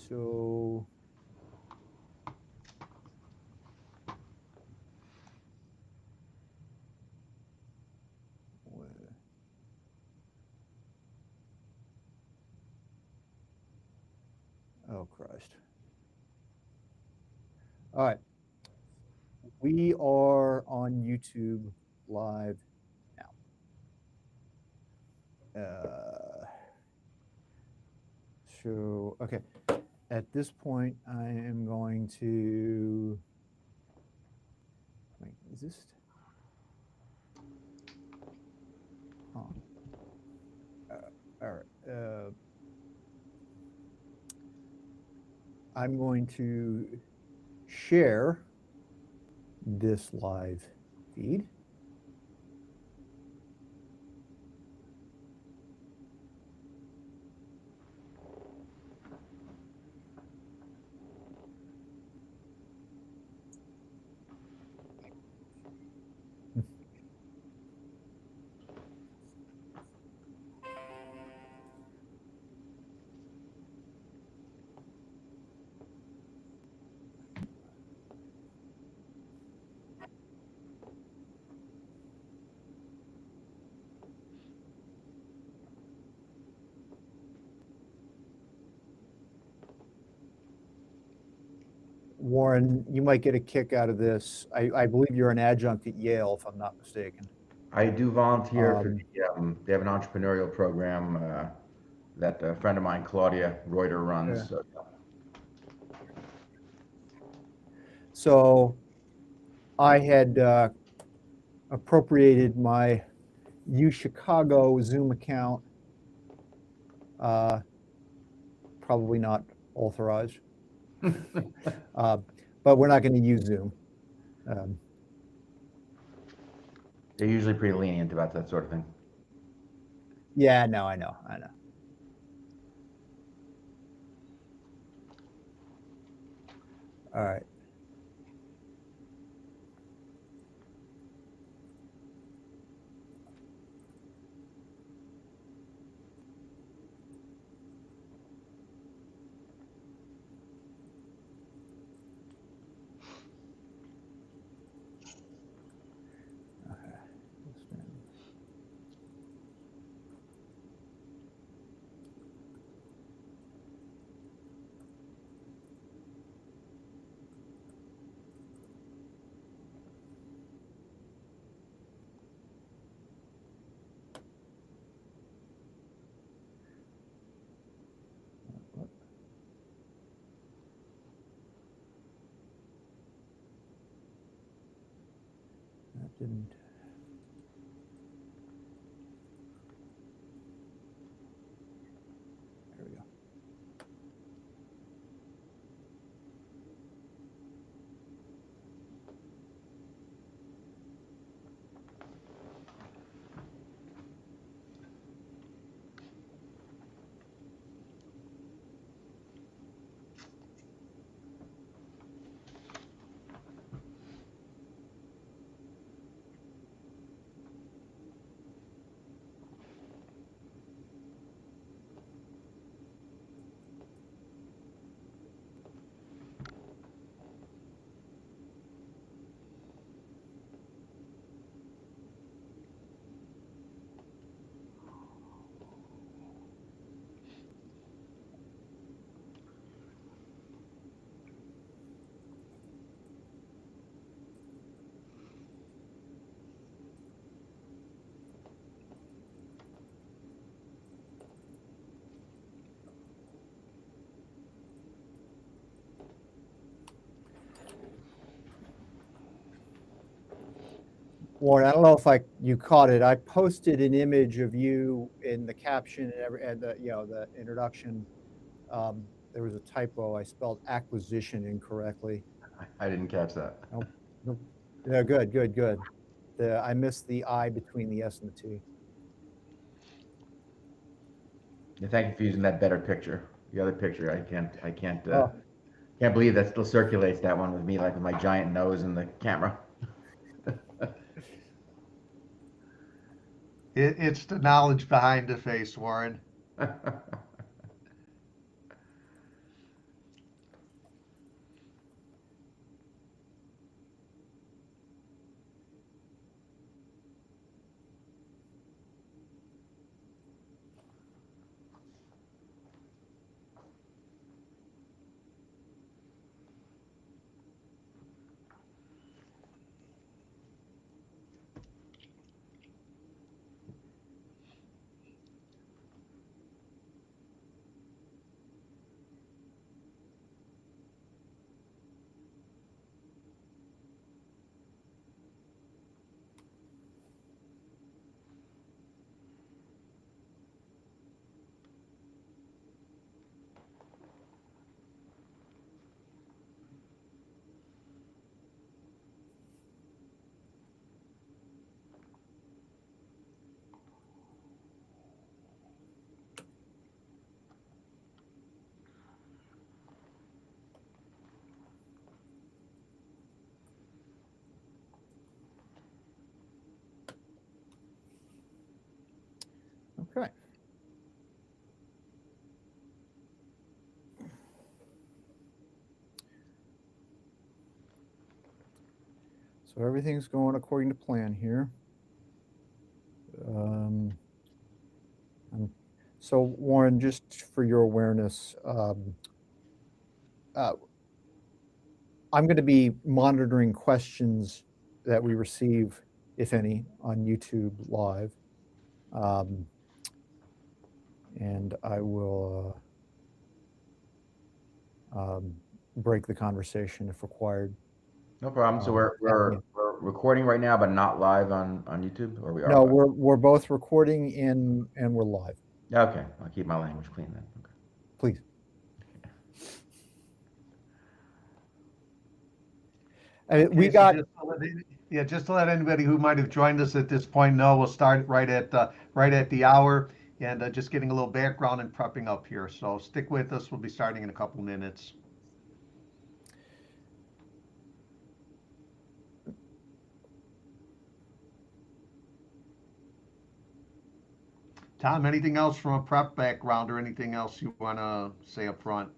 So oh Christ. All right. We are on YouTube live now. So, okay. At this point, I am going to. Wait, is this? Oh. All right. I'm going to share this live feed. Warren, you might get a kick out of this. I believe you're an adjunct at Yale, if I'm not mistaken. I do volunteer for they have an entrepreneurial program that a friend of mine, Claudia Reuter, runs. Yeah. So I had appropriated my UChicago Zoom account, probably not authorized, but we're not going to use Zoom. They're usually pretty lenient about that sort of thing. Yeah, no, I know. All right. That didn't. There we go. Warren, I don't know if you caught it. I posted an image of you in the caption and the introduction. There was a typo. I spelled acquisition incorrectly. I didn't catch that. Nope. No, good. I missed the I between the S and the T. Yeah, thank you for using that better picture. The other picture, can't believe that still circulates. That one with me, like with my giant nose in the camera. It's the knowledge behind the face, Warren. Okay. So everything's going according to plan here. So Warren, just for your awareness, uh, I'm going to be monitoring questions that we receive, if any, on YouTube Live. And I will break the conversation if required. No problem. So we're recording right now, but not live on YouTube, or we are No, live? we're both recording and we're live. Okay, I'll keep my language clean then. Okay. Please. We got. Just to let anybody who might have joined us at this point know, we'll start right at the hour, and just getting a little background and prepping up here. So stick with us. We'll be starting in a couple minutes. Tom, anything else from a prep background or anything else you want to say up front?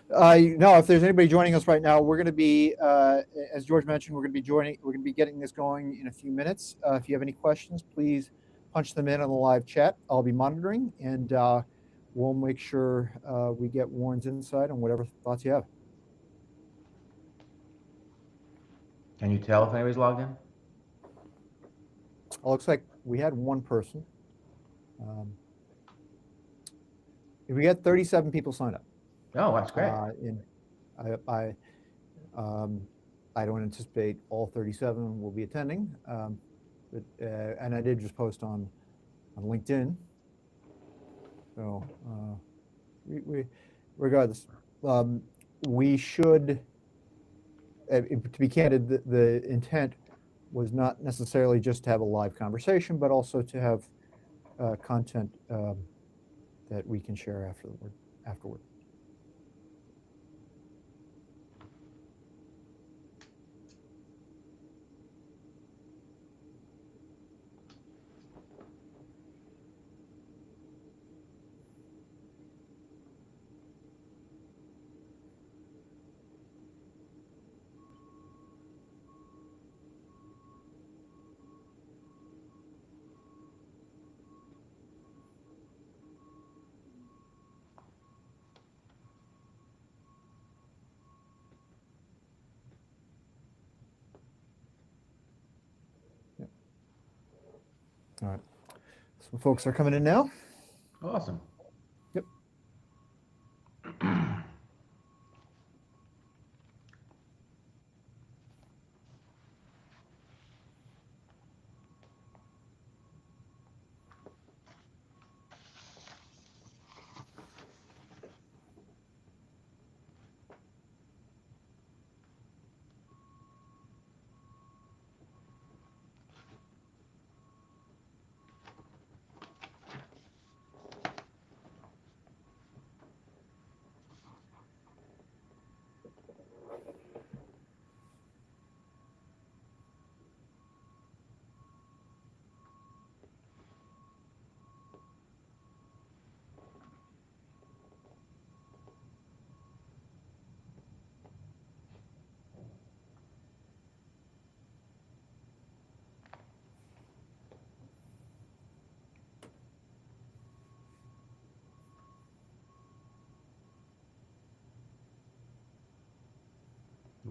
No, if there's anybody joining us right now, we're going to be, as George mentioned, we're going to be getting this going in a few minutes. If you have any questions, please punch them in on the live chat. I'll be monitoring, and we'll make sure we get Warren's insight on whatever thoughts you have. Can you tell if anybody's logged in? It looks like we had one person. We had 37 people signed up. Oh, that's great. I don't anticipate all 37 will be attending, but and I did just post on LinkedIn. So we regardless, we should. To be candid, the intent was not necessarily just to have a live conversation, but also to have content that we can share afterward. All right. Some folks are coming in now. Awesome. Yep.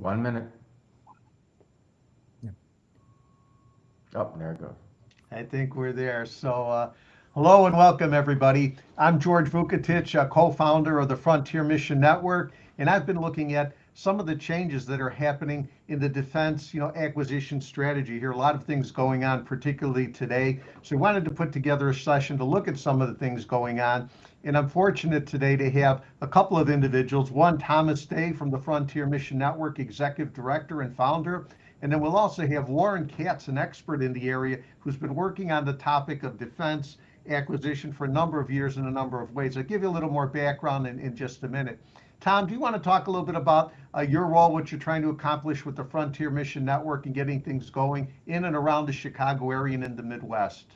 1 minute. Yeah. Oh, there it goes. I think we're there. So, hello and welcome, everybody. I'm George Vukotic, co-founder of the Frontier Mission Network, and I've been looking at some of the changes that are happening in the defense, acquisition strategy here. A lot of things going on, particularly today. So, we wanted to put together a session to look at some of the things going on. And I'm fortunate today to have a couple of individuals. One, Thomas Day from the Frontier Mission Network, Executive Director and Founder. And then we'll also have Warren Katz, an expert in the area, who's been working on the topic of defense acquisition for a number of years in a number of ways. I'll give you a little more background in just a minute. Tom, do you want to talk a little bit about your role, what you're trying to accomplish with the Frontier Mission Network and getting things going in and around the Chicago area and in the Midwest?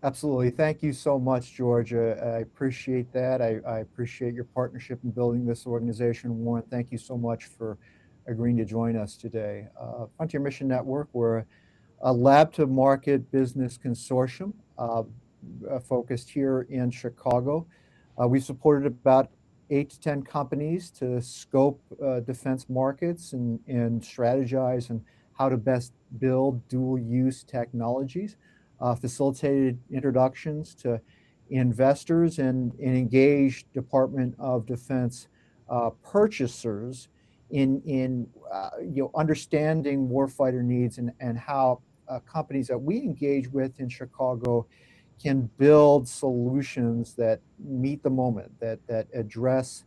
Absolutely. Thank you so much, George. I appreciate that. I appreciate your partnership in building this organization. Warren, thank you so much for agreeing to join us today. Frontier Mission Network, we're a lab to market business consortium focused here in Chicago. We've supported about 8 to 10 companies to scope defense markets and strategize on how to best build dual use technologies, facilitated introductions to investors and engaged Department of Defense purchasers in understanding warfighter needs and how companies that we engage with in Chicago can build solutions that meet the moment, that address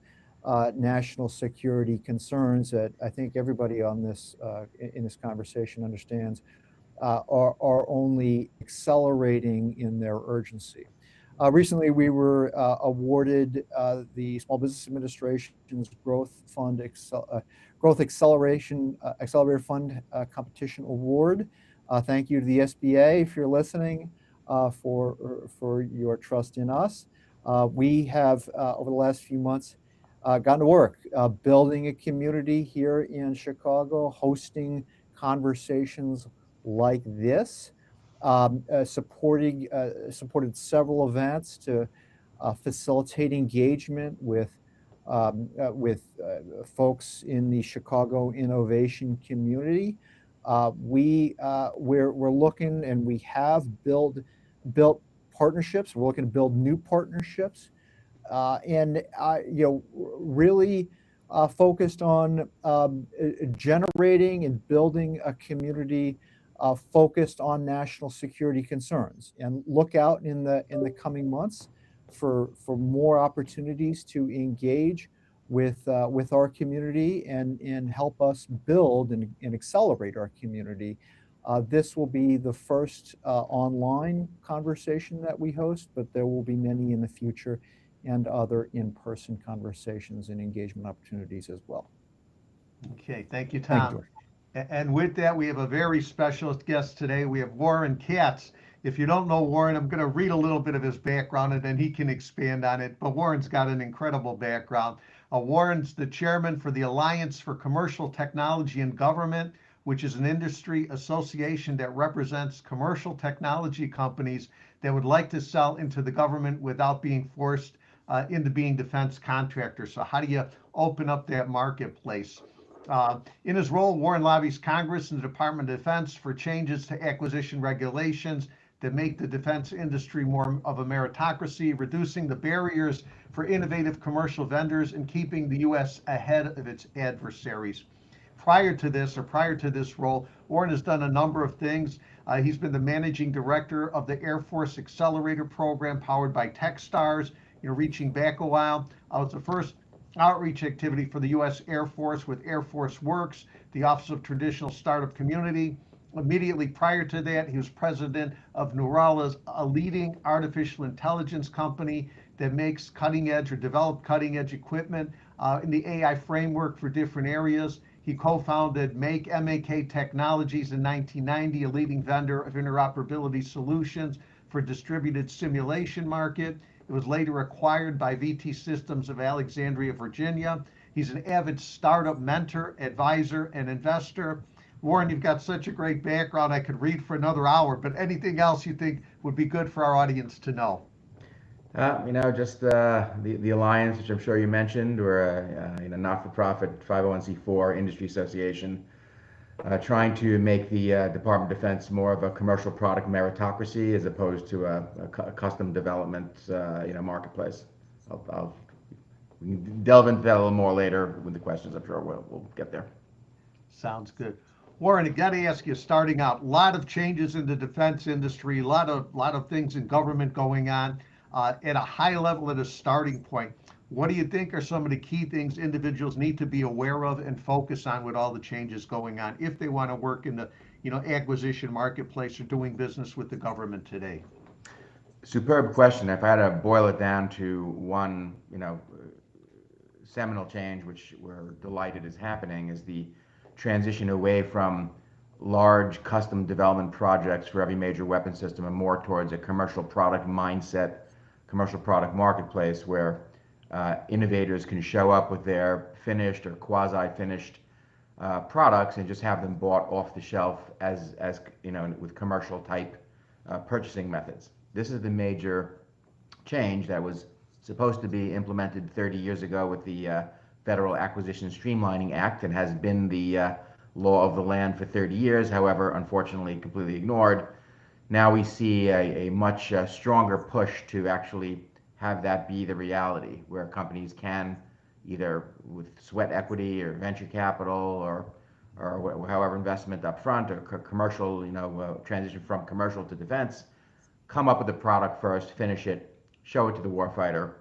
national security concerns that I think everybody on this in this conversation understands are only accelerating in their urgency. Recently, we were awarded the Small Business Administration's Growth Accelerator Fund Competition Award. Thank you to the SBA if you're listening for your trust in us. We have over the last few months gotten to work building a community here in Chicago, hosting conversations like this, supported several events to facilitate engagement with folks in the Chicago innovation community. We're looking, and we have built partnerships. We're looking to build new partnerships, and really focused on generating and building a community focused on national security concerns. And look out in the coming months for more opportunities to engage with our community and help us build and accelerate our community. This will be the first online conversation that we host, but there will be many in the future and other in-person conversations and engagement opportunities as well. Okay, thank you, Tom. Thank you, George. And with that, we have a very special guest today. We have Warren Katz. If you don't know Warren, I'm going to read a little bit of his background and then he can expand on it. But Warren's got an incredible background. Warren's the chairman for the Alliance for Commercial Technology and Government, which is an industry association that represents commercial technology companies that would like to sell into the government without being forced into being defense contractors. So how do you open up that marketplace? In his role, Warren lobbies Congress and the Department of Defense for changes to acquisition regulations that make the defense industry more of a meritocracy, reducing the barriers for innovative commercial vendors and keeping the U.S. ahead of its adversaries. Prior to this role, Warren has done a number of things. He's been the managing director of the Air Force Accelerator Program powered by Techstars, reaching back a while. It was the first outreach activity for the U.S. Air Force with Air Force Works, the Office of Traditional Startup Community. Immediately prior to that, he was president of Neurala's, a leading artificial intelligence company that makes cutting edge or developed cutting edge equipment in the AI framework for different areas. He co-founded MAK Technologies in 1990, a leading vendor of interoperability solutions for distributed simulation market. It was later acquired by VT Systems of Alexandria, Virginia. He's an avid startup mentor, advisor, and investor. Warren, you've got such a great background. I could read for another hour, but anything else you think would be good for our audience to know? Just the Alliance, which I'm sure you mentioned, we're a not-for-profit 501c4 industry association trying to make the Department of Defense more of a commercial product meritocracy as opposed to a custom development marketplace. We can delve into that a little more later with the questions. I'm sure we'll get there. Sounds good. Warren, I got to ask you, starting out, a lot of changes in the defense industry, a lot of things in government going on. At a high level, at a starting point, what do you think are some of the key things individuals need to be aware of and focus on with all the changes going on if they want to work in the acquisition marketplace or doing business with the government today? Superb question. If I had to boil it down to one, seminal change, which we're delighted is happening, is the transition away from large custom development projects for every major weapon system and more towards a commercial product mindset, commercial product marketplace where innovators can show up with their finished or quasi-finished products and just have them bought off the shelf as with commercial type purchasing methods. This is the major change that was supposed to be implemented 30 years ago with the Federal Acquisition Streamlining Act and has been the law of the land for 30 years, however, unfortunately completely ignored. Now we see a much stronger push to actually have that be the reality, where companies can either with sweat equity or venture capital or however investment up front or commercial, transition from commercial to defense, come up with the product first, finish it, show it to the warfighter,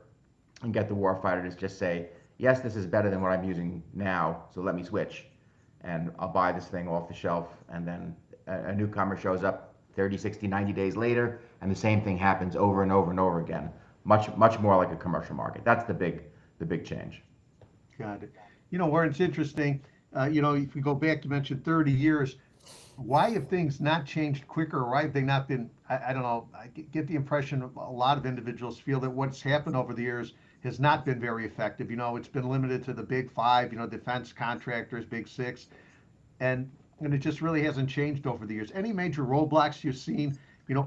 and get the warfighter to just say, yes, this is better than what I'm using now, so let me switch. And I'll buy this thing off the shelf, and then a newcomer shows up 30, 60, 90 days later, and the same thing happens over and over and over again. Much more like a commercial market. That's the big change. Got it. Where it's interesting, if we go back, you mentioned 30 years. Why have things not changed quicker? Why have they not been, I don't know, I get the impression of a lot of individuals feel that what's happened over the years has not been very effective. It's been limited to the big five, defense contractors, big six, and it just really hasn't changed over the years. Any major roadblocks you've seen,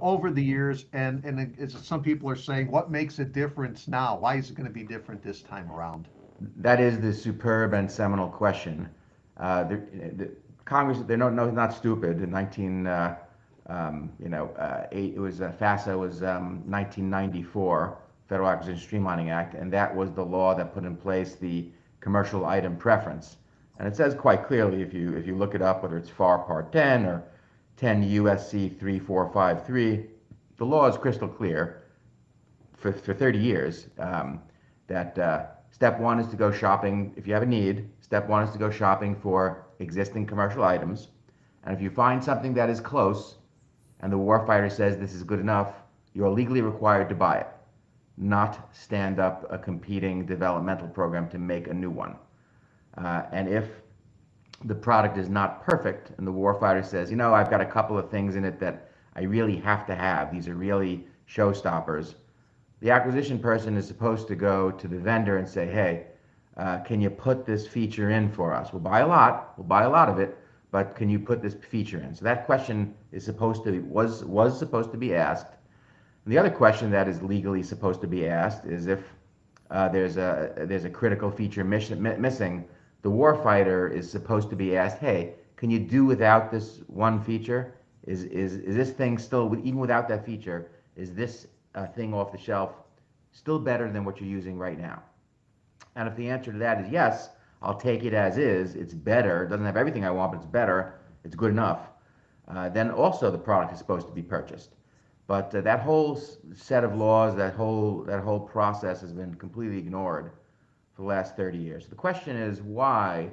over the years, and as some people are saying, what makes a difference now? Why is it going to be different this time around? That is the superb and seminal question. Congress, they're not stupid. In FASA was 1994, Federal Acquisition Streamlining Act, and that was the law that put in place the commercial item preference. And it says quite clearly, if you look it up, whether it's FAR Part 10 or 10 USC 3453, the law is crystal clear for 30 years that step one is to go shopping if you have a need. Step one is to go shopping for existing commercial items. And if you find something that is close and the warfighter says this is good enough, you're legally required to buy it, not stand up a competing developmental program to make a new one. And if the product is not perfect and the warfighter says, I've got a couple of things in it that I really have to have, these are really showstoppers, the acquisition person is supposed to go to the vendor and say, hey, can you put this feature in for us? We'll buy a lot of it, but can you put this feature in? So that question is was supposed to be asked. And the other question that is legally supposed to be asked is if there's a critical feature missing, the warfighter is supposed to be asked, hey, can you do without this one feature? Is this thing still, even without that feature, is this thing off the shelf still better than what you're using right now? And if the answer to that is yes, I'll take it as is, it's better, it doesn't have everything I want, but it's better, it's good enough, then also the product is supposed to be purchased. But that whole set of laws, that whole process has been completely ignored for the last 30 years. The question is, why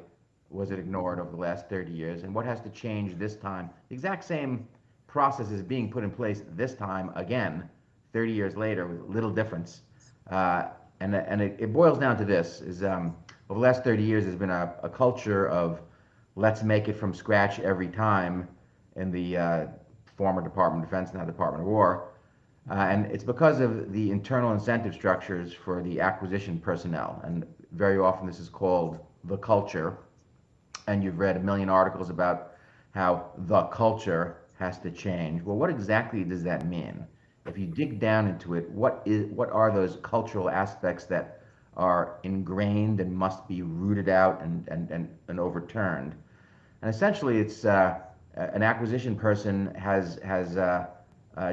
was it ignored over the last 30 years, and what has to change this time? The exact same process is being put in place this time again, 30 years later, with little difference. And it boils down to this, is over the last 30 years, there's been a culture of let's make it from scratch every time in the former Department of Defense, now Department of War. And it's because of the internal incentive structures for the acquisition personnel. And very often this is called the culture. And you've read a million articles about how the culture has to change. Well, what exactly does that mean? If you dig down into it, what are those cultural aspects that are ingrained and must be rooted out and overturned? And essentially, it's an acquisition person has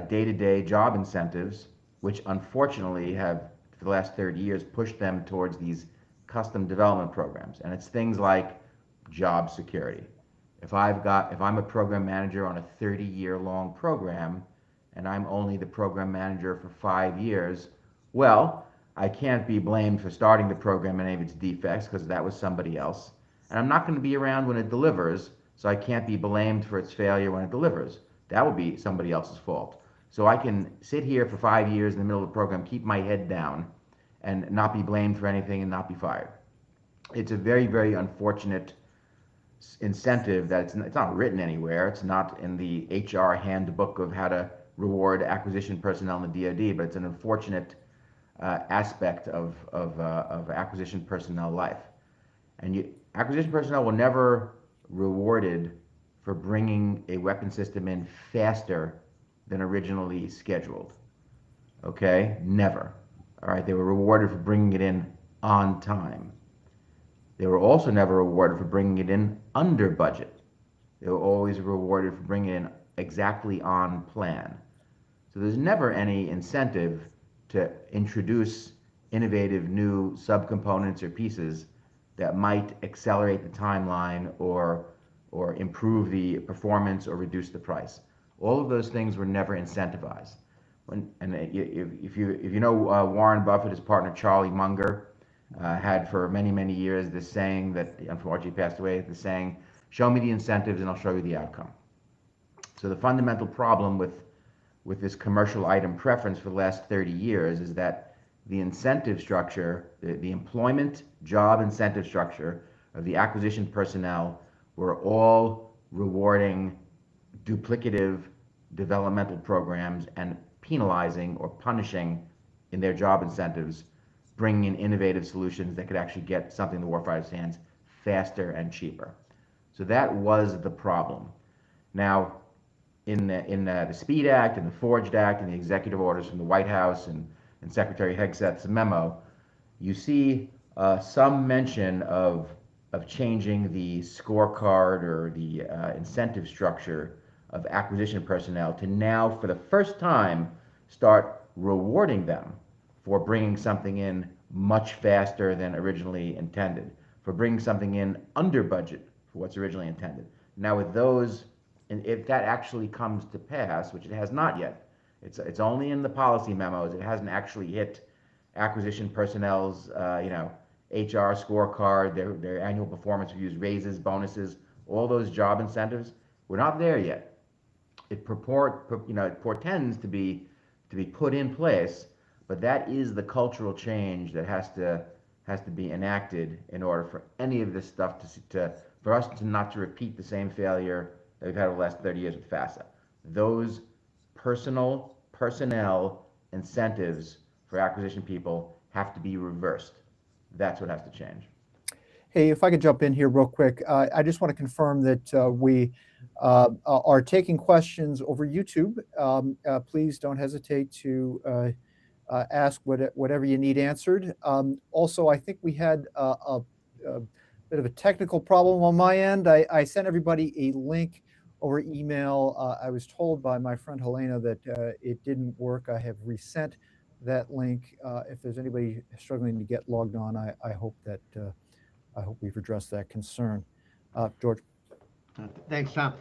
day-to-day job incentives, which unfortunately have, for the last 30 years, pushed them towards these custom development programs. And it's things like job security. If I'm a program manager on a 30-year-long program, and I'm only the program manager for 5 years, well, I can't be blamed for starting the program and any of its defects because that was somebody else. And I'm not going to be around when it delivers, so I can't be blamed for its failure when it delivers. That would be somebody else's fault. So I can sit here for 5 years in the middle of the program, keep my head down, and not be blamed for anything and not be fired. It's a very, very unfortunate incentive that it's not written anywhere. It's not in the HR handbook of how to reward acquisition personnel in the DoD, but it's an unfortunate aspect of acquisition personnel life. And acquisition personnel were never rewarded for bringing a weapon system in faster than originally scheduled. Okay? Never. All right? They were rewarded for bringing it in on time. They were also never rewarded for bringing it in under budget. They were always rewarded for bringing it in exactly on plan. So there's never any incentive to introduce innovative new subcomponents or pieces that might accelerate the timeline or improve the performance or reduce the price. All of those things were never incentivized. If you know Warren Buffett, his partner Charlie Munger, had for many years this saying that unfortunately passed away. The saying, "Show me the incentives and I'll show you the outcome." So the fundamental problem with this commercial item preference for the last 30 years is that the incentive structure, the employment job incentive structure of the acquisition personnel were all rewarding duplicative developmental programs and penalizing or punishing in their job incentives, bringing in innovative solutions that could actually get something in the warfighter's hands faster and cheaper. So that was the problem. Now, in the SPEED Act and the Forged Act and the executive orders from the White House and Secretary Hegseth's memo, you see some mention of changing the scorecard or the incentive structure of acquisition personnel to now, for the first time, start rewarding them for bringing something in much faster than originally intended, for bringing something in under budget for what's originally intended. Now with those, and if that actually comes to pass, which it has not yet, it's only in the policy memos, it hasn't actually hit acquisition personnel's HR scorecard, their annual performance reviews, raises, bonuses, all those job incentives. We're not there yet. It portends to be put in place, but that is the cultural change that has to be enacted in order for any of this stuff for us to not to repeat the same failure that we've had over the last 30 years with FASA. Those personnel incentives for acquisition people have to be reversed. That's what has to change. Hey, if I could jump in here real quick, I just want to confirm that we are taking questions over YouTube. Please don't hesitate to ask whatever you need answered. Also, I think we had a bit of a technical problem on my end. I sent everybody a link over email. I was told by my friend Helena that it didn't work. I have resent that link. If there's anybody struggling to get logged on, I hope we've addressed that concern. George. Thanks, Tom.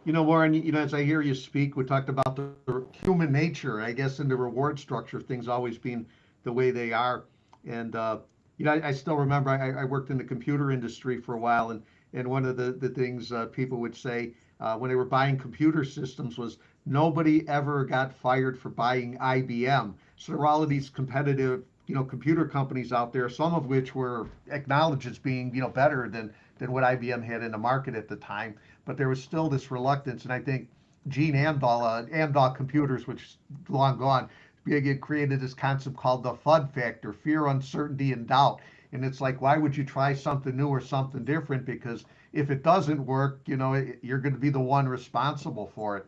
Warren, as I hear you speak, we talked about the human nature, I guess, in the reward structure, things always being the way they are. And, I still remember I worked in the computer industry for a while, and one of the things people would say when they were buying computer systems was nobody ever got fired for buying IBM. So there were all of these competitive, computer companies out there, some of which were acknowledged as being, better than what IBM had in the market at the time. But there was still this reluctance, and I think Gene Amdahl, Amdahl Computers, which is long gone, created this concept called the FUD factor: fear, uncertainty, and doubt. And it's like, why would you try something new or something different? Because if it doesn't work, you're going to be the one responsible for it.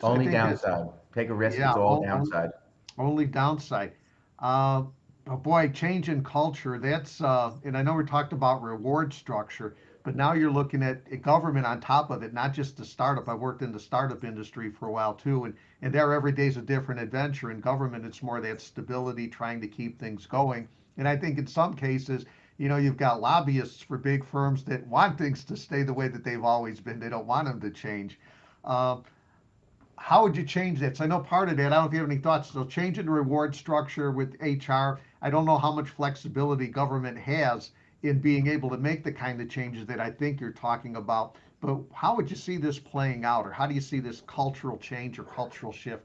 So only downside. Take a risk. Yeah, it's all downside. Only downside. Oh boy, change in culture. That's and I know we talked about reward structure, but now you're looking at a government on top of it, not just the startup. I worked in the startup industry for a while too, and there every day is a different adventure. In government, it's more that stability, trying to keep things going. And I think in some cases, you've got lobbyists for big firms that want things to stay the way that they've always been. They don't want them to change. How would you change that? So I know part of that, I don't know if you have any thoughts. So changing the reward structure with HR, I don't know how much flexibility government has in being able to make the kind of changes that I think you're talking about. But how would you see this playing out, or how do you see this cultural change or cultural shift,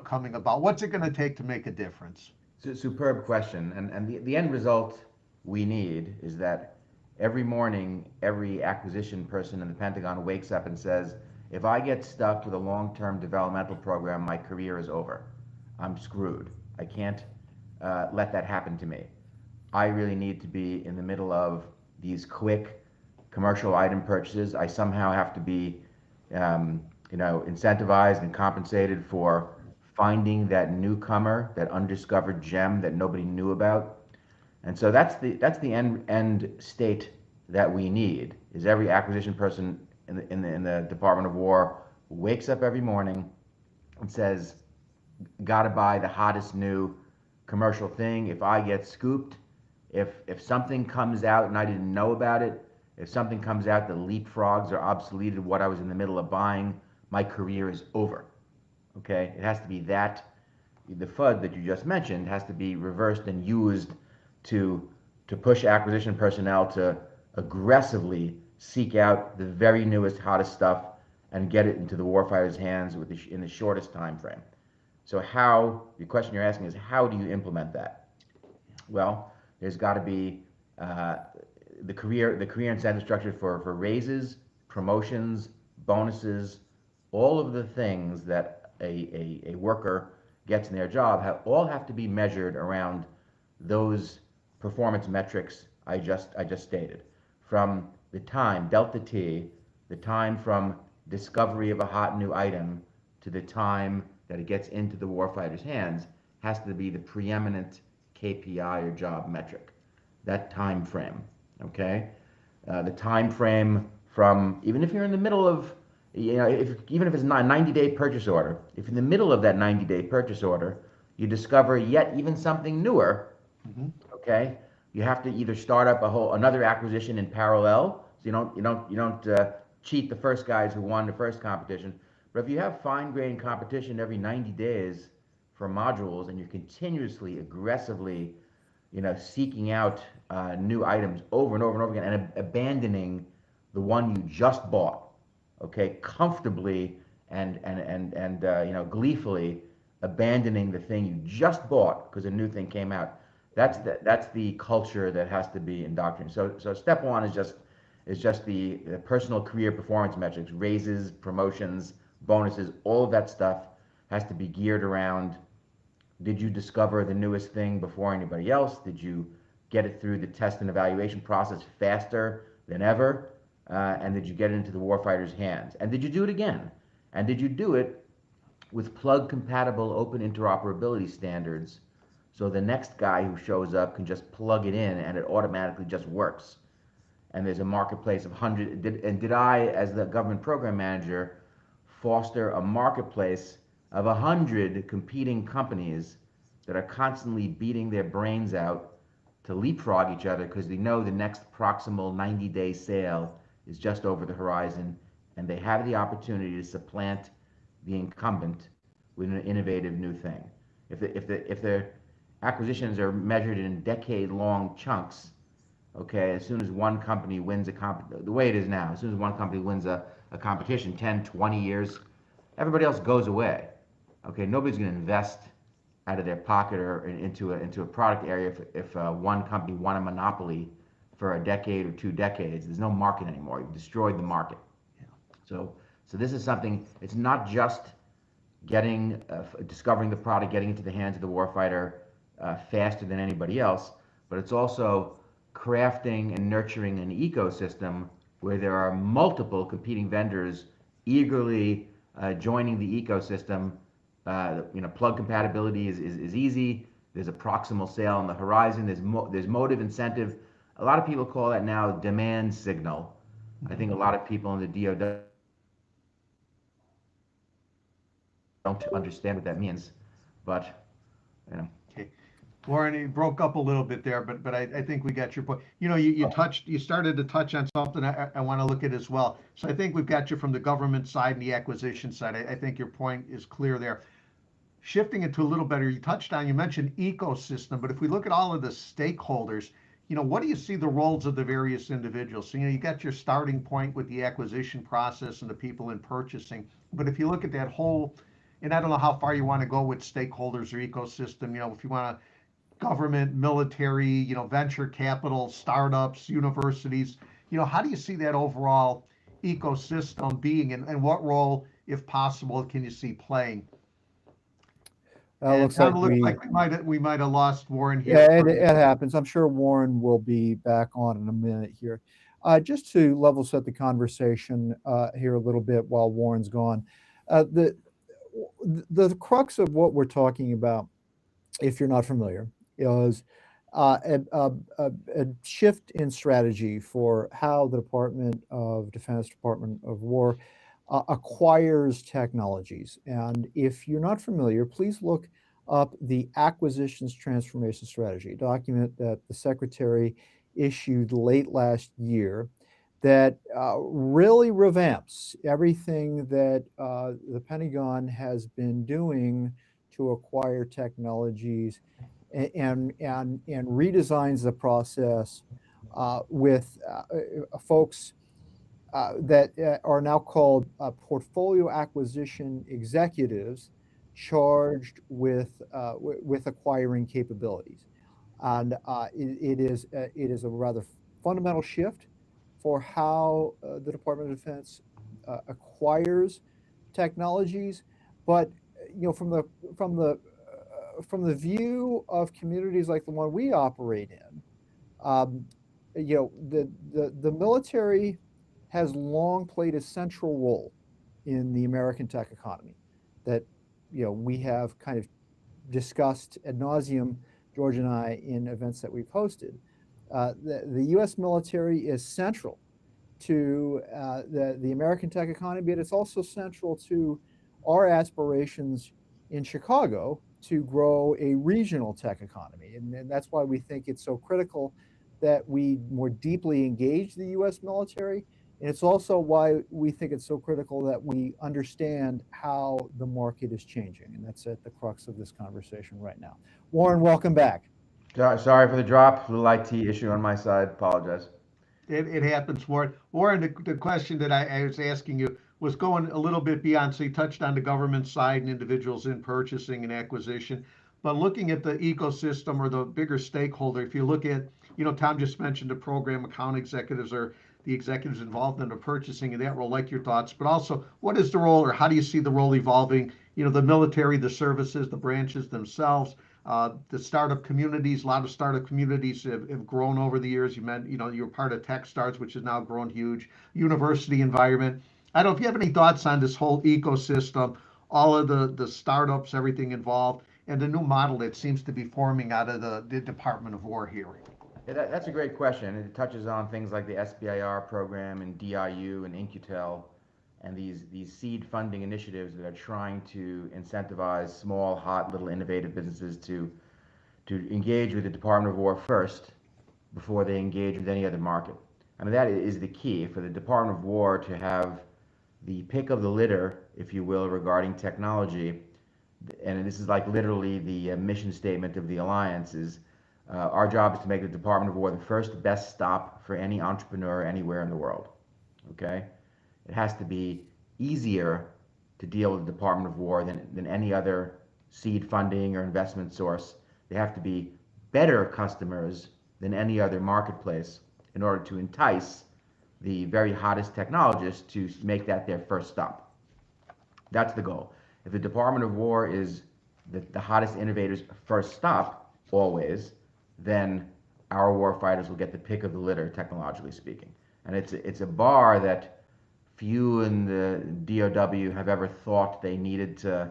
coming about? What's it going to take to make a difference? It's a superb question. And the end result we need is that every morning, every acquisition person in the Pentagon wakes up and says, if I get stuck with a long-term developmental program, my career is over. I'm screwed. I can't let that happen to me. I really need to be in the middle of these quick commercial item purchases. I somehow have to be, incentivized and compensated for finding that newcomer, that undiscovered gem that nobody knew about. And so that's the end state that we need. Is every acquisition person in the Department of War wakes up every morning and says, got to buy the hottest new commercial thing. If I get scooped, if something comes out and I didn't know about it, if something comes out that leapfrogs or obsoleted what I was in the middle of buying, my career is over. Okay, it has to be that. The FUD that you just mentioned has to be reversed and used to push acquisition personnel to aggressively seek out the very newest, hottest stuff and get it into the warfighter's hands in the shortest time frame. So the question you're asking is, how do you implement that? Well, there's got to be the career incentive structure for raises, promotions, bonuses, all of the things that a worker gets in their job all have to be measured around those performance metrics I just stated. From the time, delta T, the time from discovery of a hot new item to the time that it gets into the warfighter's hands has to be the preeminent KPI or job metric. That time frame, okay? The time frame from, even if you're in the middle of, even if it's not a 90-day purchase order, if in the middle of that 90-day purchase order, you discover yet even something newer, okay? You have to either start up another acquisition in parallel, so you don't cheat the first guys who won the first competition. But if you have fine-grained competition every 90 days for modules, and you're continuously, aggressively, seeking out new items over and over and over again, and abandoning the one you just bought, okay, comfortably and gleefully abandoning the thing you just bought because a new thing came out. That's the culture that has to be indoctrinated. So step one is just the personal career performance metrics, raises, promotions, bonuses, all of that stuff has to be geared around, did you discover the newest thing before anybody else? Did you get it through the test and evaluation process faster than ever? And did you get it into the warfighter's hands? And did you do it again? And did you do it with plug compatible open interoperability standards so the next guy who shows up can just plug it in and it automatically just works? And there's a marketplace of hundreds. Did I, as the government program manager, foster a marketplace of 100 competing companies that are constantly beating their brains out to leapfrog each other because they know the next proximal 90-day sale is just over the horizon, and they have the opportunity to supplant the incumbent with an innovative new thing. If the acquisitions are measured in decade-long chunks, okay, as soon as one company wins the way it is now, as soon as one company wins a competition, 10, 20 years, everybody else goes away. Okay, nobody's going to invest out of their pocket or into a product area if one company won a monopoly for a decade or 2 decades. There's no market anymore. You've destroyed the market. Yeah. So this is something. It's not just discovering the product, getting into the hands of the warfighter faster than anybody else, but it's also crafting and nurturing an ecosystem where there are multiple competing vendors eagerly joining the ecosystem. Plug compatibility is easy. There's a proximal sale on the horizon. There's motive incentive. A lot of people call that now demand signal. I think a lot of people in the DoD don't understand what that means, but Okay. Lauren, it broke up a little bit there, but I think we got your point. You started to touch on something I want to look at as well. So I think we've got you from the government side and the acquisition side. I think your point is clear there. Shifting it to a little better, you mentioned ecosystem, but if we look at all of the stakeholders, what do you see the roles of the various individuals? So, you got your starting point with the acquisition process and the people in purchasing, but if you look at that whole, and I don't know how far you want to go with stakeholders or ecosystem, if you want to government, military, venture capital, startups, universities. How do you see that overall ecosystem being, and what role, if possible, can you see playing? And Looks Tom, like it looks we like we might have lost Warren here Yeah, for it happens. I'm sure Warren will be back on in a minute here. Just to level set the conversation here a little bit while Warren's gone, the the crux of what we're talking about, if you're not familiar, is a shift in strategy for how the Department of Defense, Department of War acquires technologies. And if you're not familiar, please look up the Acquisitions Transformation Strategy, a document that the Secretary issued late last year that really revamps everything that the Pentagon has been doing to acquire technologies and redesigns the process with folks that are now called portfolio acquisition executives charged with acquiring capabilities. And it is a rather fundamental shift for how the Department of Defense acquires technologies. But from the view of communities like the one we operate in, um, the military has long played a central role in the American tech economy that we have kind of discussed ad nauseum, George and I, in events that we've hosted. The U.S. military is central to the American tech economy, but it's also central to our aspirations in Chicago to grow a regional tech economy. And that's why we think it's so critical that we more deeply engage the U.S. military. And it's also why we think it's so critical that we understand how the market is changing. And that's at the crux of this conversation right now. Warren, welcome back. Sorry for the drop. Little IT issue on my side. Apologize. it happens, Warren. Warren, the question that I was asking you was going a little bit beyond. So you touched on the government side and individuals in purchasing and acquisition, but looking at the ecosystem or the bigger stakeholder, if you look at, Tom just mentioned the program account executives or the executives involved in the purchasing and that role, like your thoughts, but also what is the role or how do you see the role evolving? The military, the services, the branches themselves, the startup communities. A lot of startup communities have grown over the years. You meant, you're part of TechStarts, which has now grown huge. University environment. I don't know if you have any thoughts on this whole ecosystem, all of the startups, everything involved, and the new model that seems to be forming out of the Department of War here. Yeah, that's a great question. It touches on things like the SBIR program and DIU and Incutel and these seed funding initiatives that are trying to incentivize small, hot, little innovative businesses to engage with the Department of War first before they engage with any other market. I mean, that is the key for the Department of War to have the pick of the litter, if you will, regarding technology. And this is like literally the mission statement of the alliance is our job is to make the Department of War the first best stop for any entrepreneur anywhere in the world. Okay? It has to be easier to deal with the Department of War than any other seed funding or investment source. They have to be better customers than any other marketplace in order to entice the very hottest technologists to make that their first stop. That's the goal. If the Department of War is the hottest innovators' first stop, always, then our warfighters will get the pick of the litter, technologically speaking. And it's a bar that few in the DOW have ever thought they needed to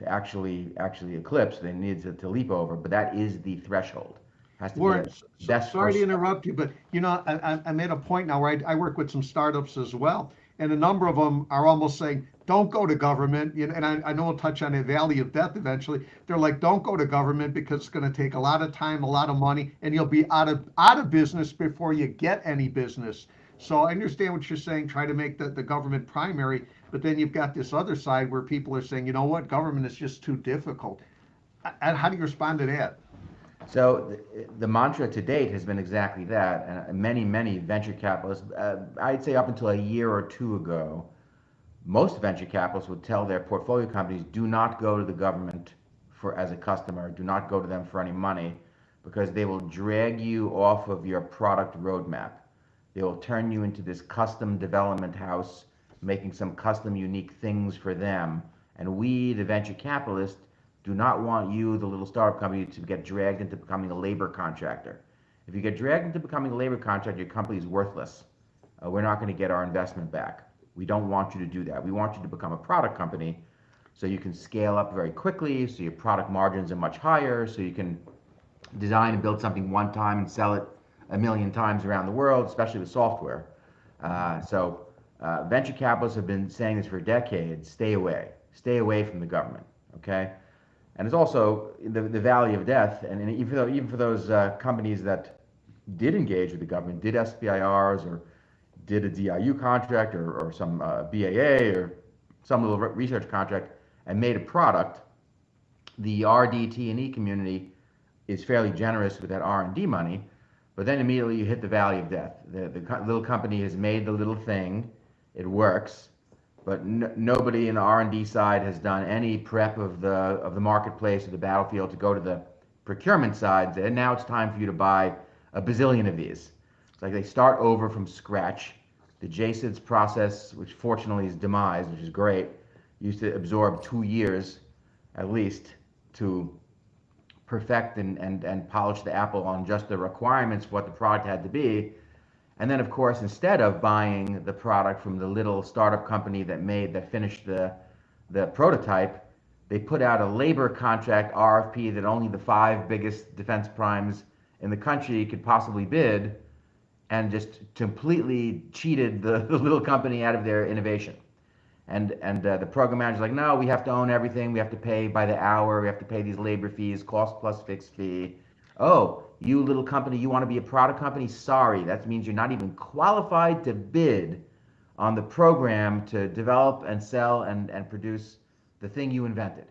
actually eclipse. They needed to leap over, but that is the threshold. Has to be Warren, a best sorry to first. interrupt you, but I'm at a point now where I work with some startups as well, and a number of them are almost saying, "Don't go to government." And I know we'll touch on a valley of death eventually. They're like, "Don't go to government because it's going to take a lot of time, a lot of money, and you'll be out of business before you get any business." So I understand what you're saying. Try to make the government primary, but then you've got this other side where people are saying, "You know what? Government is just too difficult." And how do you respond to that? So the mantra to date has been exactly that, and many venture capitalists, I'd say up until a year or two ago, most venture capitalists would tell their portfolio companies, do not go to the government for as a customer, do not go to them for any money. because they will drag you off of your product roadmap. They will turn you into this custom development house, making some custom unique things for them. And we, the venture capitalists, do not want you, the little startup company, to get dragged into becoming a labor contractor. If you get dragged into becoming a labor contractor, your company is worthless. We're not going to get our investment back. We don't want you to do that. We want you to become a product company so you can scale up very quickly, so your product margins are much higher, so you can design and build something one time and sell it a million times around the world, especially with software. Venture capitalists have been saying this for decades: stay away from the government. Okay, and it's also the valley of death. And even for those companies that did engage with the government, did SBIRs or did a DIU contract or some BAA or some little research contract and made a product, the RDT&E community is fairly generous with that R&D money, but then immediately you hit the valley of death. The little company has made the little thing, it works, but nobody in the R&D side has done any prep of the marketplace or the battlefield to go to the procurement side. And now it's time for you to buy a bazillion of these. It's like they start over from scratch. The JSIDS process, which fortunately is demised, which is great, used to absorb 2 years at least to perfect and polish the apple on just the requirements for what the product had to be. And then, of course, instead of buying the product from the little startup company that finished the prototype, they put out a labor contract RFP that only the 5 biggest defense primes in the country could possibly bid, and just completely cheated the little company out of their innovation. And the program manager's like, no, we have to own everything. We have to pay by the hour. We have to pay these labor fees, cost plus fixed fee. Oh, you little company, you want to be a product company? Sorry, that means you're not even qualified to bid on the program to develop and sell and produce the thing you invented.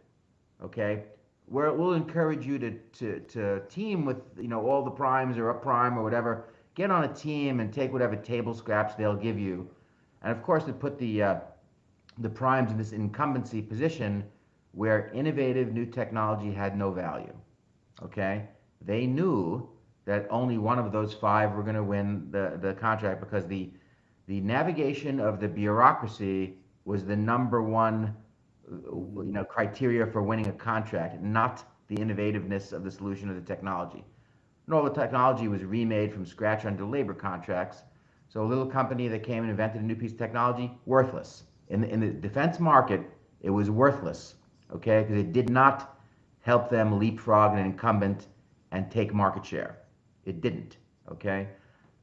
Okay? We'll encourage you to team with all the primes or up prime or whatever. Get on a team and take whatever table scraps they'll give you. And of course, it put the primes in this incumbency position where innovative new technology had no value. Okay? They knew that only one of those 5 were going to win the contract, because the navigation of the bureaucracy was the number one criteria for winning a contract, not the innovativeness of the solution or the technology. And all the technology was remade from scratch under labor contracts. So a little company that came and invented a new piece of technology, worthless. In the defense market, it was worthless, okay, because it did not help them leapfrog an incumbent and take market share. It didn't, okay?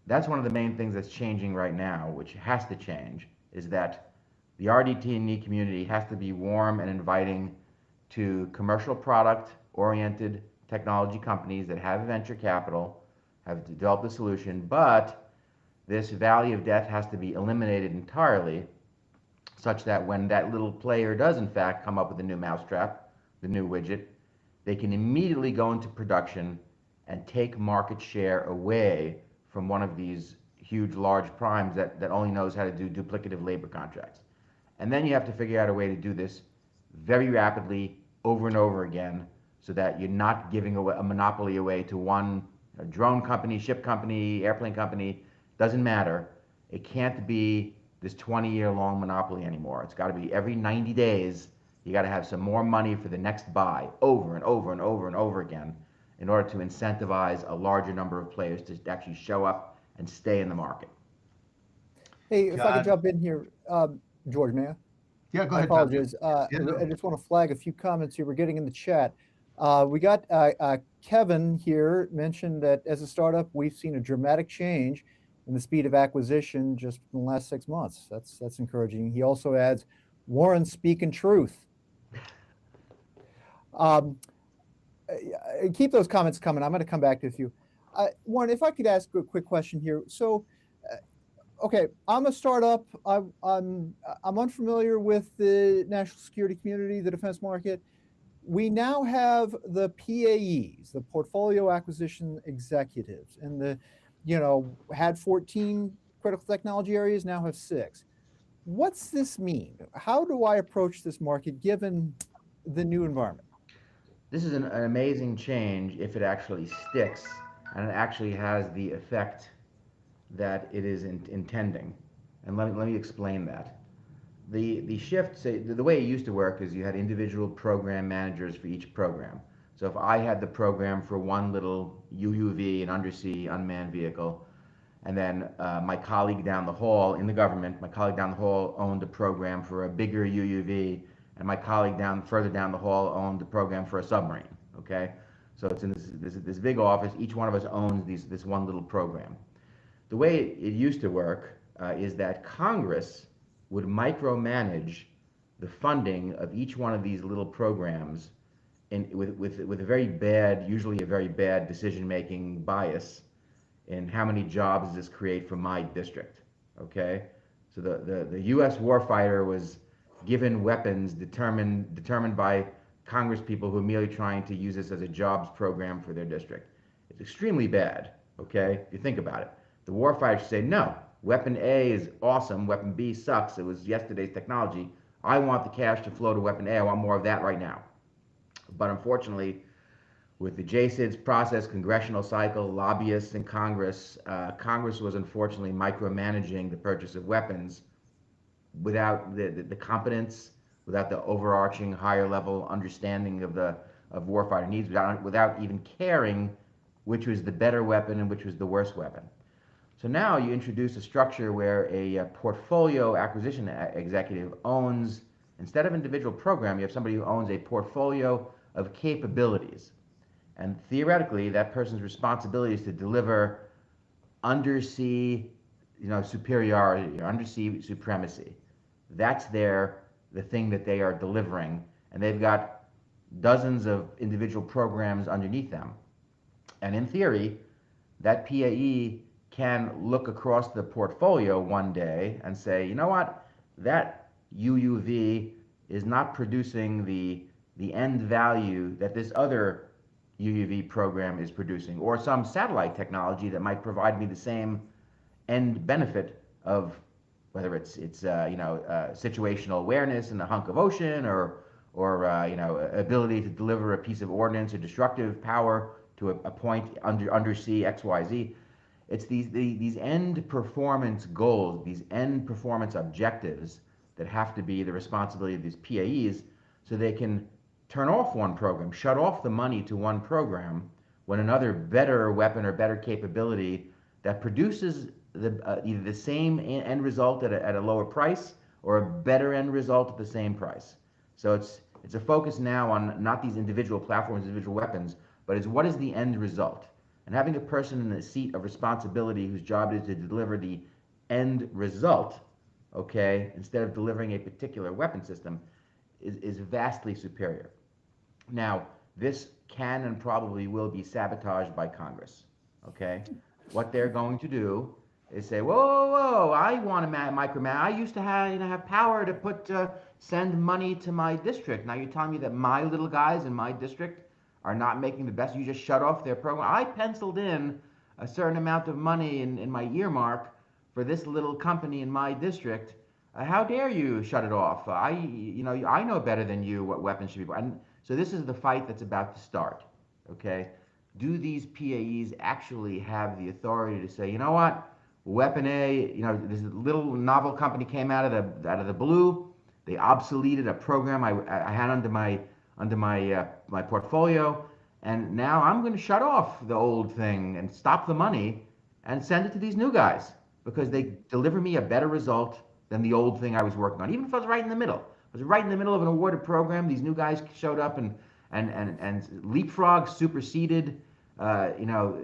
That's one of the main things that's changing right now, which has to change, is that the RDT&E community has to be warm and inviting to commercial product-oriented technology companies that have venture capital, have developed a solution, but this valley of death has to be eliminated entirely, such that when that little player does in fact come up with a new mousetrap, the new widget, they can immediately go into production and take market share away from one of these huge, large primes that only knows how to do duplicative labor contracts. And then you have to figure out a way to do this very rapidly, over and over again, so that you're not giving away a monopoly away to one drone company, ship company, airplane company. Doesn't matter. It can't be this 20-year-long monopoly anymore. It's got to be every 90 days, you got to have some more money for the next buy, over and over and over and over again, in order to incentivize a larger number of players to actually show up and stay in the market. Hey, if I could jump in here, George, may I? Yeah, go I ahead. apologize. No. I just want to flag a few comments here we're getting in the chat. We got Kevin here mentioned that as a startup, we've seen a dramatic change in the speed of acquisition just in the last 6 months. That's encouraging. He also adds, Warren speaking truth. Keep those comments coming. I'm going to come back to a few. Warren, if I could ask a quick question here. So, okay, I'm a startup. I'm unfamiliar with the national security community, the defense market. We now have the PAEs, the portfolio acquisition executives, and had 14 critical technology areas, now have 6. What's this mean? How do I approach this market given the new environment? This is an amazing change if it actually sticks and it actually has the effect that it is intending. And let me explain that. The shift, say, the way it used to work is you had individual program managers for each program. So if I had the program for one little UUV, an undersea unmanned vehicle, and then my colleague down the hall in the government, my colleague down the hall owned a program for a bigger UUV, and my colleague further down the hall owned the program for a submarine. Okay, so it's in this big office. Each one of us owns this one little program. The way it used to work is that Congress would micromanage the funding of each one of these little programs with a very bad, usually a very bad decision-making bias in how many jobs does this create for my district, okay? So the U.S. warfighter was given weapons determined by Congress people who are merely trying to use this as a jobs program for their district. It's extremely bad, okay, if you think about it. The warfighter should say, no, weapon A is awesome, weapon B sucks, it was yesterday's technology. I want the cash to flow to weapon A, I want more of that right now. But unfortunately, with the JCID's process, congressional cycle, lobbyists in Congress, Congress was unfortunately micromanaging the purchase of weapons without the competence, without the overarching higher level understanding of warfighter needs, without even caring which was the better weapon and which was the worst weapon. So now you introduce a structure where a portfolio acquisition executive owns, instead of individual program, you have somebody who owns a portfolio of capabilities. And theoretically, that person's responsibility is to deliver undersea, superiority or undersea supremacy. That's the thing that they are delivering, and they've got dozens of individual programs underneath them. And in theory, that PAE can look across the portfolio one day and say, you know what, that UUV is not producing the end value that this other UUV program is producing, or some satellite technology that might provide me the same end benefit of whether it's situational awareness in a hunk of ocean, or ability to deliver a piece of ordnance or destructive power to a point undersea XYZ. It's these end performance goals, these end performance objectives that have to be the responsibility of these PAEs, so they can turn off one program, shut off the money to one program when another better weapon or better capability that produces either the same end result at a lower price or a better end result at the same price. So it's a focus now on not these individual platforms, individual weapons, but is what is the end result? And having a person in the seat of responsibility whose job is to deliver the end result, okay, instead of delivering a particular weapon system, is vastly superior. Now, this can and probably will be sabotaged by Congress, okay? What they're going to do is say, whoa, whoa, whoa, I want to micromanage. I used to have power to send money to my district. Now you're telling me that my little guys in my district are not making the best. You just shut off their program. I penciled in a certain amount of money in my earmark for this little company in my district. How dare you shut it off? I know better than you what weapons should be. And so this is the fight that's about to start. Okay, do these PAEs actually have the authority to say, you know what, weapon A, this little novel company came out of the blue. They obsoleted a program I had under my portfolio, and now I'm going to shut off the old thing and stop the money and send it to these new guys because they deliver me a better result than the old thing I was working on. Even if I was right in the middle, I was right in the middle of an awarded program. These new guys showed up and leapfrog superseded,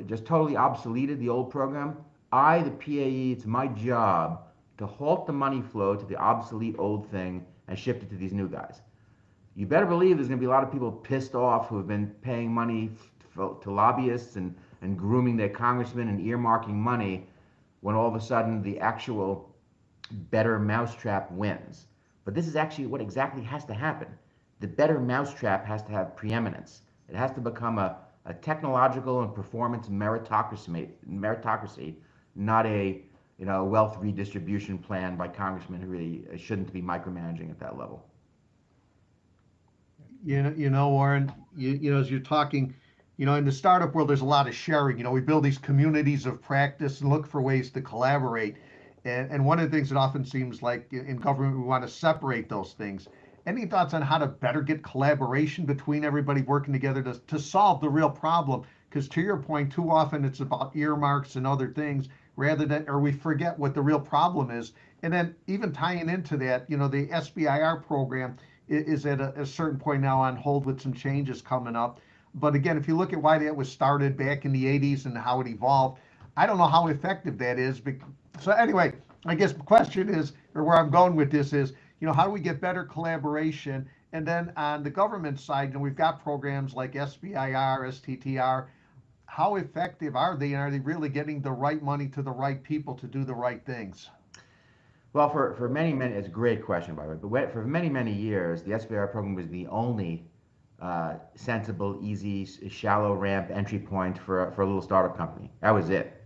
just totally obsoleted the old program. I, the PAE, it's my job to halt the money flow to the obsolete old thing and shift it to these new guys. You better believe there's going to be a lot of people pissed off who have been paying money to lobbyists and grooming their congressmen and earmarking money when all of a sudden the actual better mousetrap wins. But this is actually what exactly has to happen. The better mousetrap has to have preeminence. It has to become a technological and performance meritocracy, not a wealth redistribution plan by congressmen who really shouldn't be micromanaging at that level. Warren, as you're talking, in the startup world, there's a lot of sharing. We build these communities of practice and look for ways to collaborate. And one of the things that often seems like in government, we want to separate those things. Any thoughts on how to better get collaboration between everybody working together to solve the real problem? Because to your point, too often it's about earmarks and other things rather than, or we forget what the real problem is. And then even tying into that, the SBIR program is at a certain point now on hold with some changes coming up. But again, if you look at why that was started back in the 80s and how it evolved, I don't know how effective that is. So anyway, I guess the question is, or where I'm going with this is, how do we get better collaboration? And then on the government side, we've got programs like SBIR, STTR. How effective are they? And are they really getting the right money to the right people to do the right things? Well, for many, it's a great question, by the way. But for many years, the SBIR program was the only sensible, easy, shallow ramp entry point for a little startup company. That was it.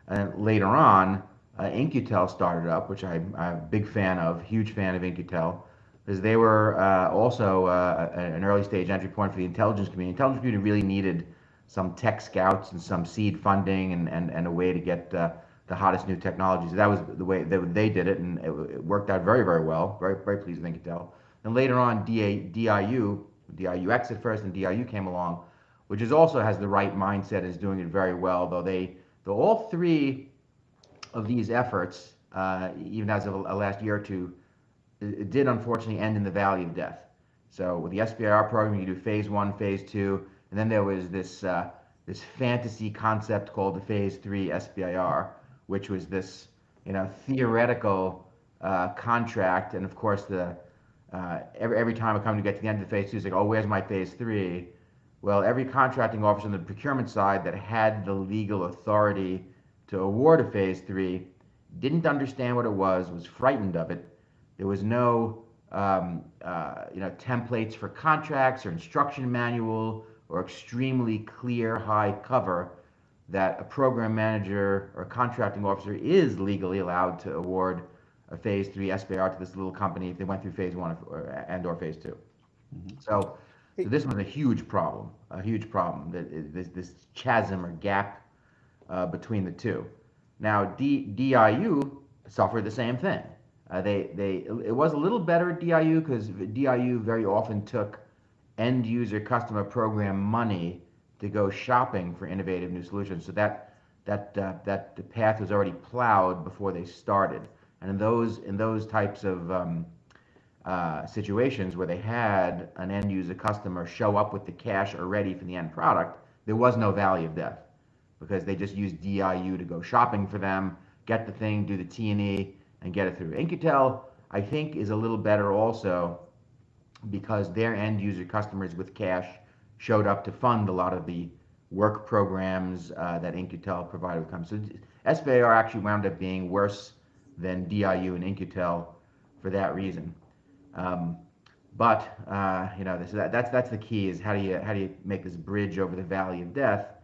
And then later on, In-Q-Tel started up, which I'm a big fan of, huge fan of In-Q-Tel, because they were also an early stage entry point for the intelligence community. Intelligence community really needed some tech scouts and some seed funding and a way to get the hottest new technologies. That was the way they did it, and it worked out very well. Very pleased with In-Q-Tel. And later on, DIUX at first, and DIU came along, which also has the right mindset, is doing it very well. Though all three of these efforts, even as of last year or two, it did unfortunately end in the valley of death. So with the SBIR program, you do phase one, phase two, and then there was this fantasy concept called the phase three SBIR, which was this theoretical contract. And of course, every time a company gets to the end of phase two, it's like, oh, where's my phase three? Well, every contracting officer on the procurement side that had the legal authority to award a phase three didn't understand what it was frightened of it. There was no templates for contracts or instruction manual or extremely clear high cover that a program manager or contracting officer is legally allowed to award a phase three SBIR to this little company if they went through phase one or phase two. Mm-hmm. So this was a huge problem. This chasm or gap between the two. Now DIU suffered the same thing. It was a little better at DIU because DIU very often took end user customer program money to go shopping for innovative new solutions. So that the path was already plowed before they started. And in those types of situations where they had an end user customer show up with the cash already for the end product, there was no valley of death because they just used DIU to go shopping for them, get the thing, do the T&E, and get it through. In-Q-Tel, I think, is a little better also because their end user customers with cash showed up to fund a lot of the work programs that In-Q-Tel provided with companies. So SBIR actually wound up being worse than DIU and In-Q-Tel for that reason. But that's the key, is how do you make this bridge over the valley of death?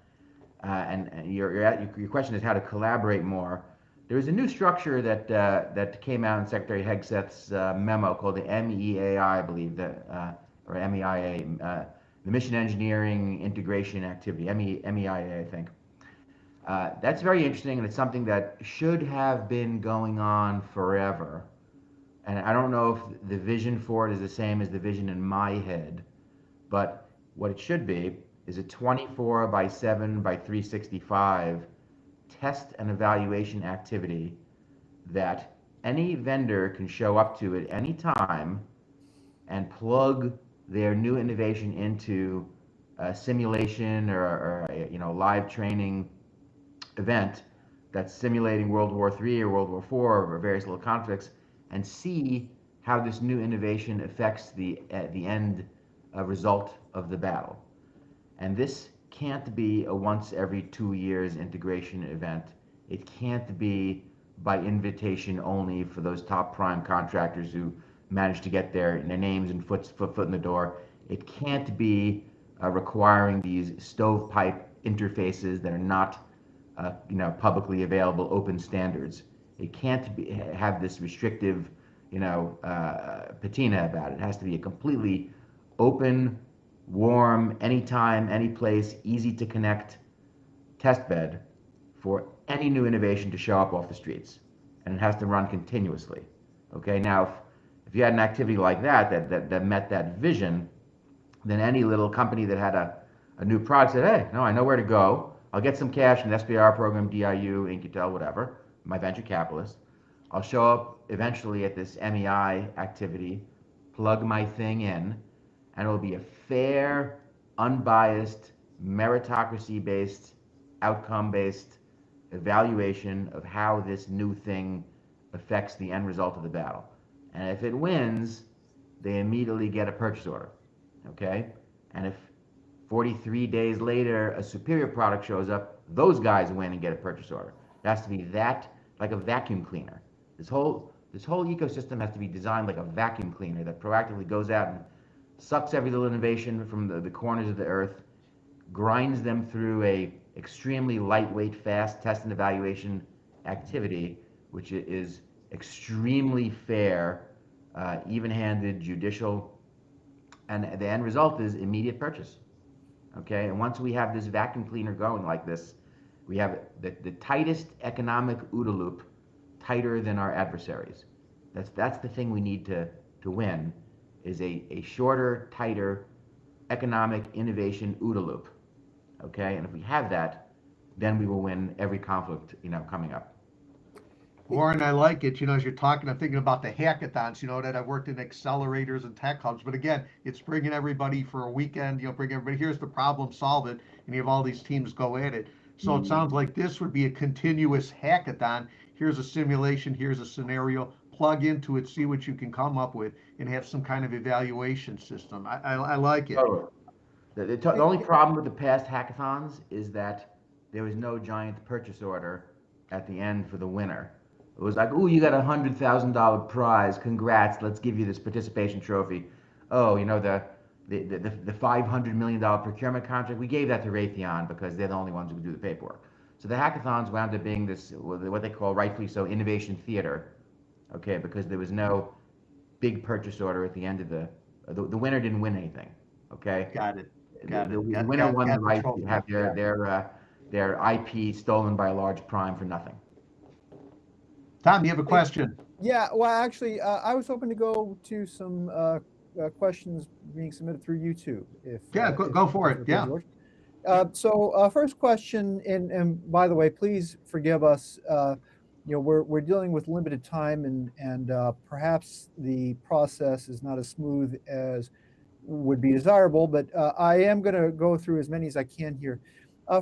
And your question is how to collaborate more. There is a new structure that came out in Secretary Hegseth's memo called the MEAI, I believe, or MEIA, the Mission Engineering Integration Activity, MEIA, I think. That's very interesting, and it's something that should have been going on forever. And I don't know if the vision for it is the same as the vision in my head, but what it should be is a 24/7/365 test and evaluation activity that any vendor can show up to at any time and plug their new innovation into a simulation or live training event that's simulating World War III or World War IV or various little conflicts, and see how this new innovation affects the end result of the battle. And this can't be a once every 2 years integration event. It can't be by invitation only for those top prime contractors who manage to get their names and foot in the door. It can't be requiring these stovepipe interfaces that are not publicly available open standards. It can't have this restrictive patina about it. It has to be a completely open, warm, anytime, any place, easy to connect test bed for any new innovation to show up off the streets. And it has to run continuously. Okay, now if you had an activity like that met that vision, then any little company that had a new product said, hey, no, I know where to go. I'll get some cash in the SBR program, DIU, Incutel, whatever, my venture capitalist. I'll show up eventually at this MEI activity, plug my thing in, and it'll be a fair, unbiased, meritocracy-based, outcome-based evaluation of how this new thing affects the end result of the battle. And if it wins, they immediately get a purchase order, okay? And if 43 days later a superior product shows up, those guys win and get a purchase order. It has to be that, like a vacuum cleaner. This whole ecosystem has to be designed like a vacuum cleaner that proactively goes out and sucks every little innovation from the corners of the earth, grinds them through a extremely lightweight, fast test and evaluation activity, which is extremely fair, even-handed, judicial, and the end result is immediate purchase. Okay, and once we have this vacuum cleaner going like this, we have the tightest economic OODA loop, tighter than our adversaries. That's the thing we need to win, is a shorter, tighter economic innovation OODA loop. Okay, and if we have that, then we will win every conflict, coming up. Warren, I like it. As you're talking, I'm thinking about the hackathons, that I've worked in accelerators and tech hubs. But again, it's bringing everybody for a weekend, bring everybody, here's the problem, solve it. And you have all these teams go at it. So it sounds like this would be a continuous hackathon. Here's a simulation, here's a scenario, plug into it, see what you can come up with, and have some kind of evaluation system. I like it. Totally. The only problem with the past hackathons is that there was no giant purchase order at the end for the winner. It was like, oh, you got $100,000 prize. Congrats. Let's give you this participation trophy. Oh, the $500 million procurement contract. We gave that to Raytheon because they're the only ones who can do the paperwork. So the hackathons wound up being this, what they call, rightfully so, innovation theater. Okay, because there was no big purchase order at the end of the winner didn't win anything. Okay. Got it. The winner won the right to have their IP stolen by a large prime for nothing. Tom, you have a question? Yeah, well, actually, I was hoping to go to some questions being submitted through YouTube. Go for it. Yeah. So first question, and by the way, please forgive us. We're dealing with limited time, and perhaps the process is not as smooth as would be desirable, but I am going to go through as many as I can here.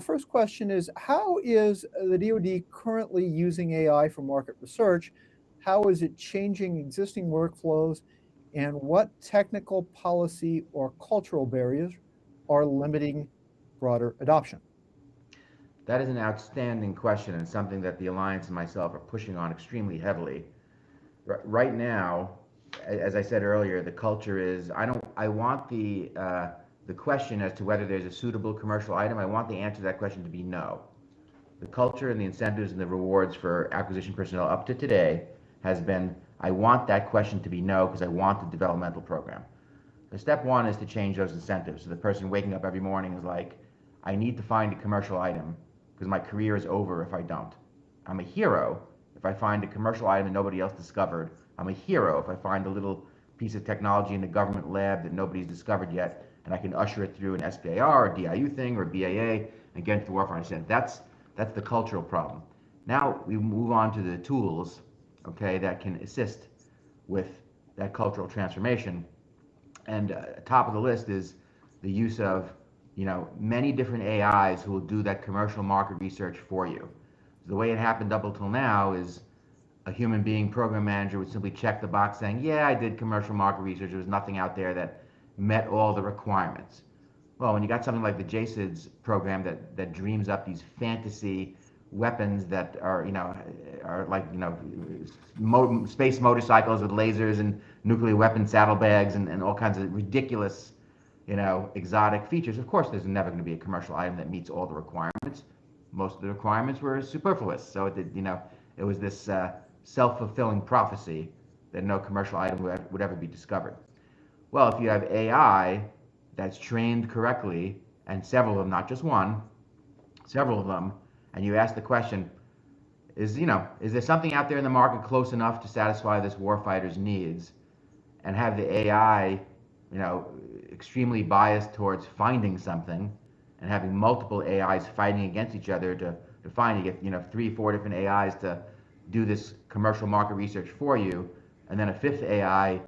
First question is, how is the DoD currently using AI for market research? How is it changing existing workflows? And what technical, policy, or cultural barriers are limiting broader adoption? That is an outstanding question, and something that the Alliance and myself are pushing on extremely heavily. Right now, as I said earlier, the culture is, I want the question as to whether there's a suitable commercial item, I want the answer to that question to be no. The culture and the incentives and the rewards for acquisition personnel up to today has been, I want that question to be no, because I want the developmental program. The step one is to change those incentives. So the person waking up every morning is like, I need to find a commercial item because my career is over if I don't. I'm a hero if I find a commercial item that nobody else discovered. I'm a hero if I find a little piece of technology in the government lab that nobody's discovered yet, and I can usher it through an SBIR or DIU thing or BAA and get it to warfighter center. That's the cultural problem. Now we move on to the tools, okay, that can assist with that cultural transformation. And top of the list is the use of, many different AIs who will do that commercial market research for you. The way it happened up until now is a human being program manager would simply check the box saying, yeah, I did commercial market research. There was nothing out there that met all the requirements. Well, when you got something like the JSIDS program that dreams up these fantasy weapons that are, are like, space motorcycles with lasers and nuclear weapon saddlebags and all kinds of ridiculous, exotic features. Of course, there's never going to be a commercial item that meets all the requirements. Most of the requirements were superfluous. So it was this self-fulfilling prophecy that no commercial item would ever be discovered. Well, if you have AI that's trained correctly, and several of them, not just one, several of them, and you ask the question, is there something out there in the market close enough to satisfy this warfighter's needs? And have the AI, you know, extremely biased towards finding something, and having multiple AIs fighting against each other to find, you get, 3, 4 different AIs to do this commercial market research for you, and then a fifth AI,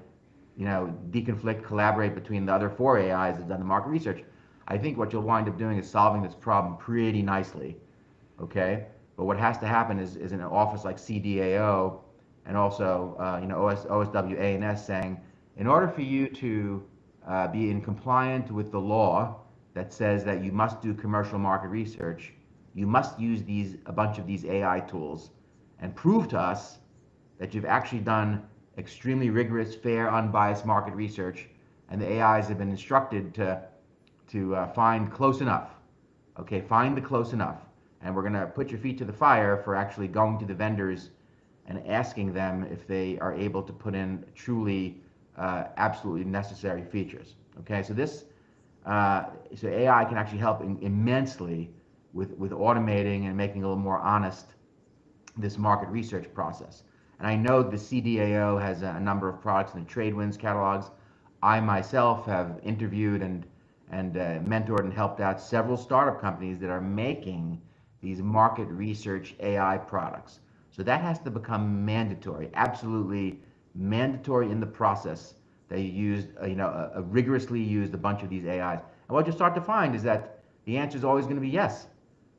deconflict, collaborate between the other 4 AIs that have done the market research. I think what you'll wind up doing is solving this problem pretty nicely, okay? But what has to happen is an office like CDAO and also OSW A&S saying, in order for you to be in compliant with the law that says that you must do commercial market research, you must use a bunch of these AI tools and prove to us that you've actually done extremely rigorous, fair, unbiased market research, and the AIs have been instructed to find close enough. Okay, find the close enough. And we're going to put your feet to the fire for actually going to the vendors and asking them if they are able to put in truly absolutely necessary features. Okay, so so AI can actually help immensely with automating and making a little more honest this market research process. And I know the CDAO has a number of products in the TradeWinds catalogs. I myself have interviewed and mentored and helped out several startup companies that are making these market research AI products. So that has to become mandatory, absolutely mandatory in the process that you rigorously used a bunch of these AIs. And what you start to find is that the answer is always going to be yes.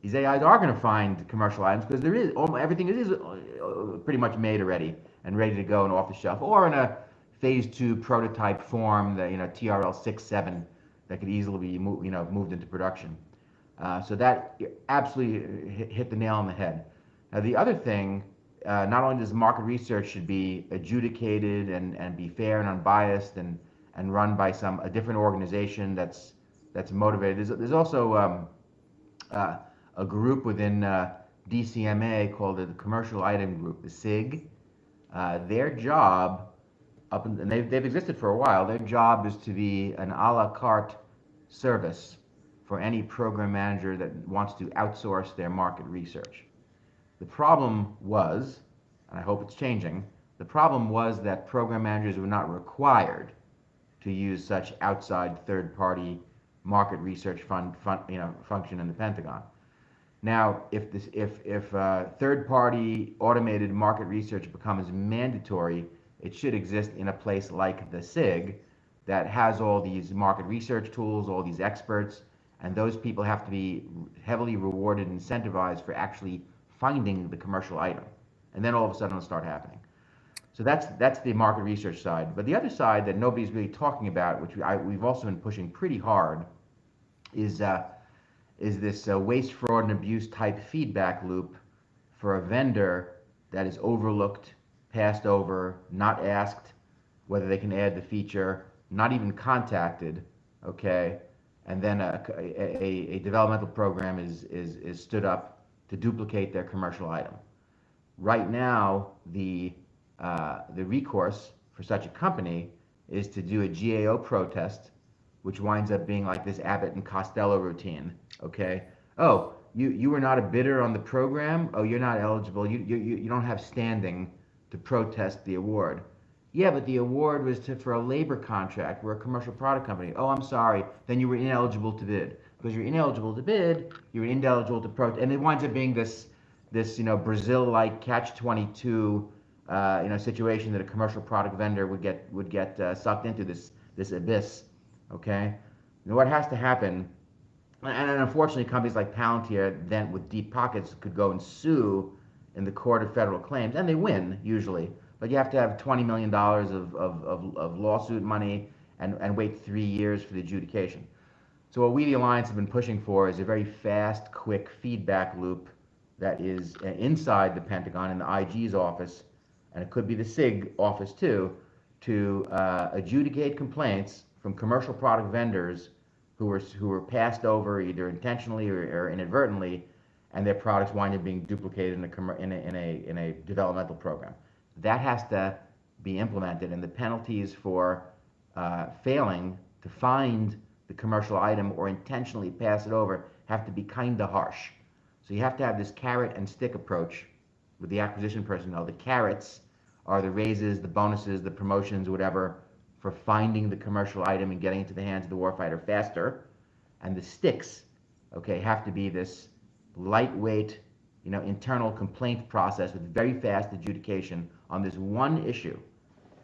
These AIs are going to find commercial items because everything is pretty much made already and ready to go and off the shelf, or in a phase 2 prototype form, that TRL 6-7, that could easily be moved into production. So that absolutely hit the nail on the head. Now the other thing, not only does market research should be adjudicated and be fair and unbiased and run by a different organization that's motivated. There's also a group within DCMA called the Commercial Item Group, the SIG. Their job, and they've existed for a while, their job is to be an a la carte service for any program manager that wants to outsource their market research. The problem was, and I hope it's changing, the problem was that program managers were not required to use such outside third-party market research function in the Pentagon. Now, if third-party automated market research becomes mandatory, it should exist in a place like the SIG that has all these market research tools, all these experts, and those people have to be heavily rewarded and incentivized for actually finding the commercial item. And then all of a sudden it'll start happening. So that's the market research side. But the other side that nobody's really talking about, which we've also been pushing pretty hard, is this waste, fraud, and abuse type feedback loop for a vendor that is overlooked, passed over, not asked whether they can add the feature, not even contacted, okay? And then a developmental program is stood up to duplicate their commercial item. Right now, the recourse for such a company is to do a GAO protest, which winds up being like this Abbott and Costello routine, okay? Oh, you were not a bidder on the program? Oh, you're not eligible. You don't have standing to protest the award. Yeah, but the award was for a labor contract. We're a commercial product company. Oh, I'm sorry. Then you were ineligible to bid. Because you're ineligible to bid, you're ineligible to protest. And it winds up being this Brazil-like catch-22 situation that a commercial product vendor would get sucked into this abyss. Okay, and what has to happen, and unfortunately companies like Palantir then with deep pockets could go and sue in the court of federal claims, and they win usually, but you have to have $20 million of lawsuit money and wait 3 years for the adjudication. So what we, the Alliance, have been pushing for is a very fast, quick feedback loop that is inside the Pentagon in the IG's office, and it could be the SIG office too, to adjudicate complaints from commercial product vendors who were passed over either intentionally or inadvertently, and their products wind up being duplicated in a developmental program. That has to be implemented, and the penalties for failing to find the commercial item or intentionally pass it over have to be kind of harsh. So you have to have this carrot and stick approach with the acquisition personnel. The carrots are the raises, the bonuses, the promotions, whatever, for finding the commercial item and getting it to the hands of the warfighter faster. And the sticks, okay, have to be this lightweight, internal complaint process with very fast adjudication on this one issue.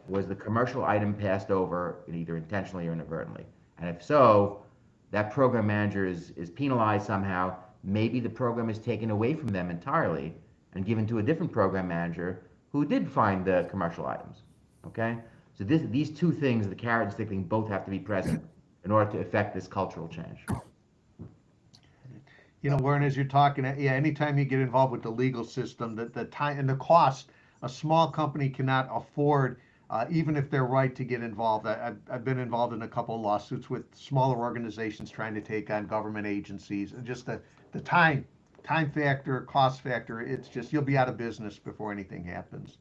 Was the commercial item passed over either intentionally or inadvertently? And if so, that program manager is penalized somehow. Maybe the program is taken away from them entirely and given to a different program manager who did find the commercial items. Okay? So these two things, the carrot and stick thing, both have to be present in order to affect this cultural change. Warren, as you're talking, yeah, anytime you get involved with the legal system, the time and the cost, a small company cannot afford, even if they're right to get involved. I've been involved in a couple of lawsuits with smaller organizations trying to take on government agencies, and just the time factor, cost factor, it's just, you'll be out of business before anything happens.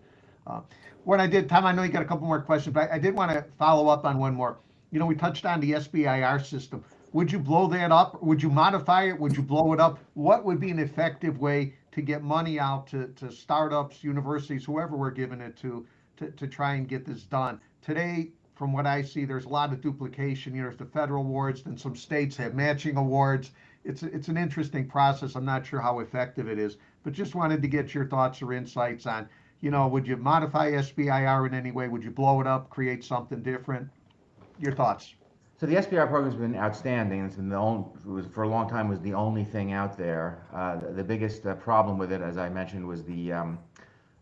What I did, Tom, I know you got a couple more questions, but I did want to follow up on one more. We touched on the SBIR system. Would you blow that up? Would you modify it? Would you blow it up? What would be an effective way to get money out to startups, universities, whoever we're giving it to try and get this done? Today, from what I see, there's a lot of duplication. There's the federal awards, then some states have matching awards. It's an interesting process. I'm not sure how effective it is, but just wanted to get your thoughts or insights on, would you modify SBIR in any way? Would you blow it up, create something different? Your thoughts. So the SBIR program has been outstanding. It's been for a long time was the only thing out there. The biggest problem with it, as I mentioned, was the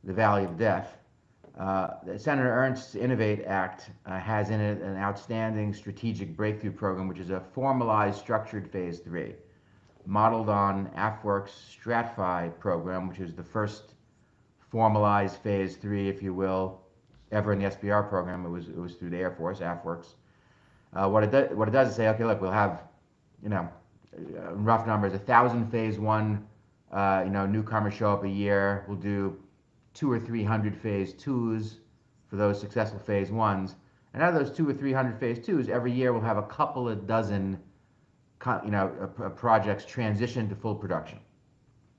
Valley of Death. Senator Ernst's Innovate Act has in it an outstanding strategic breakthrough program, which is a formalized, structured phase 3, modeled on AFWERK's StratFi program, which is the first formalized phase 3, if you will, ever in the SBIR program. It was through the Air Force, AFWERK's. What it does is say, okay, look, we'll have, rough numbers, 1,000 phase 1, newcomers show up a year. We'll do 200 or 300 phase 2s for those successful phase 1s. And out of those 200 or 300 phase 2s, every year we'll have a couple of dozen, projects transition to full production.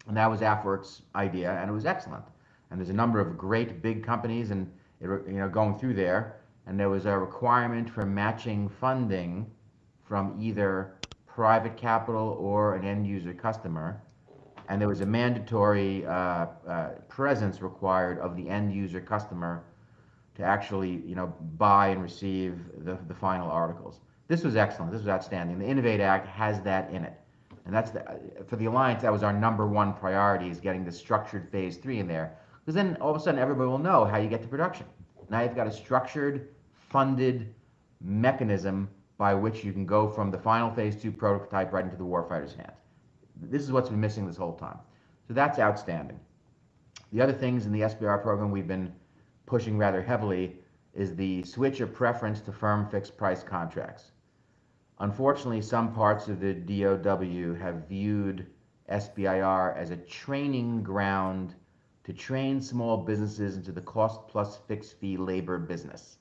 And that was AFWERK's idea, and it was excellent. And there's a number of great big companies and going through there. And there was a requirement for matching funding from either private capital or an end user customer. And there was a mandatory presence required of the end user customer to actually, buy and receive the final articles. This was excellent. This was outstanding. The Innovate Act has that in it. And that's for the Alliance, that was our number one priority, is getting the structured phase 3 in there. Because then all of a sudden everybody will know how you get to production. Now you've got a structured, funded mechanism by which you can go from the final phase 2 prototype right into the warfighter's hands. This is what's been missing this whole time. So that's outstanding. The other things in the SBIR program we've been pushing rather heavily is the switch of preference to firm fixed price contracts. Unfortunately, some parts of the DOW have viewed SBIR as a training ground to train small businesses into the cost plus fixed fee labor business.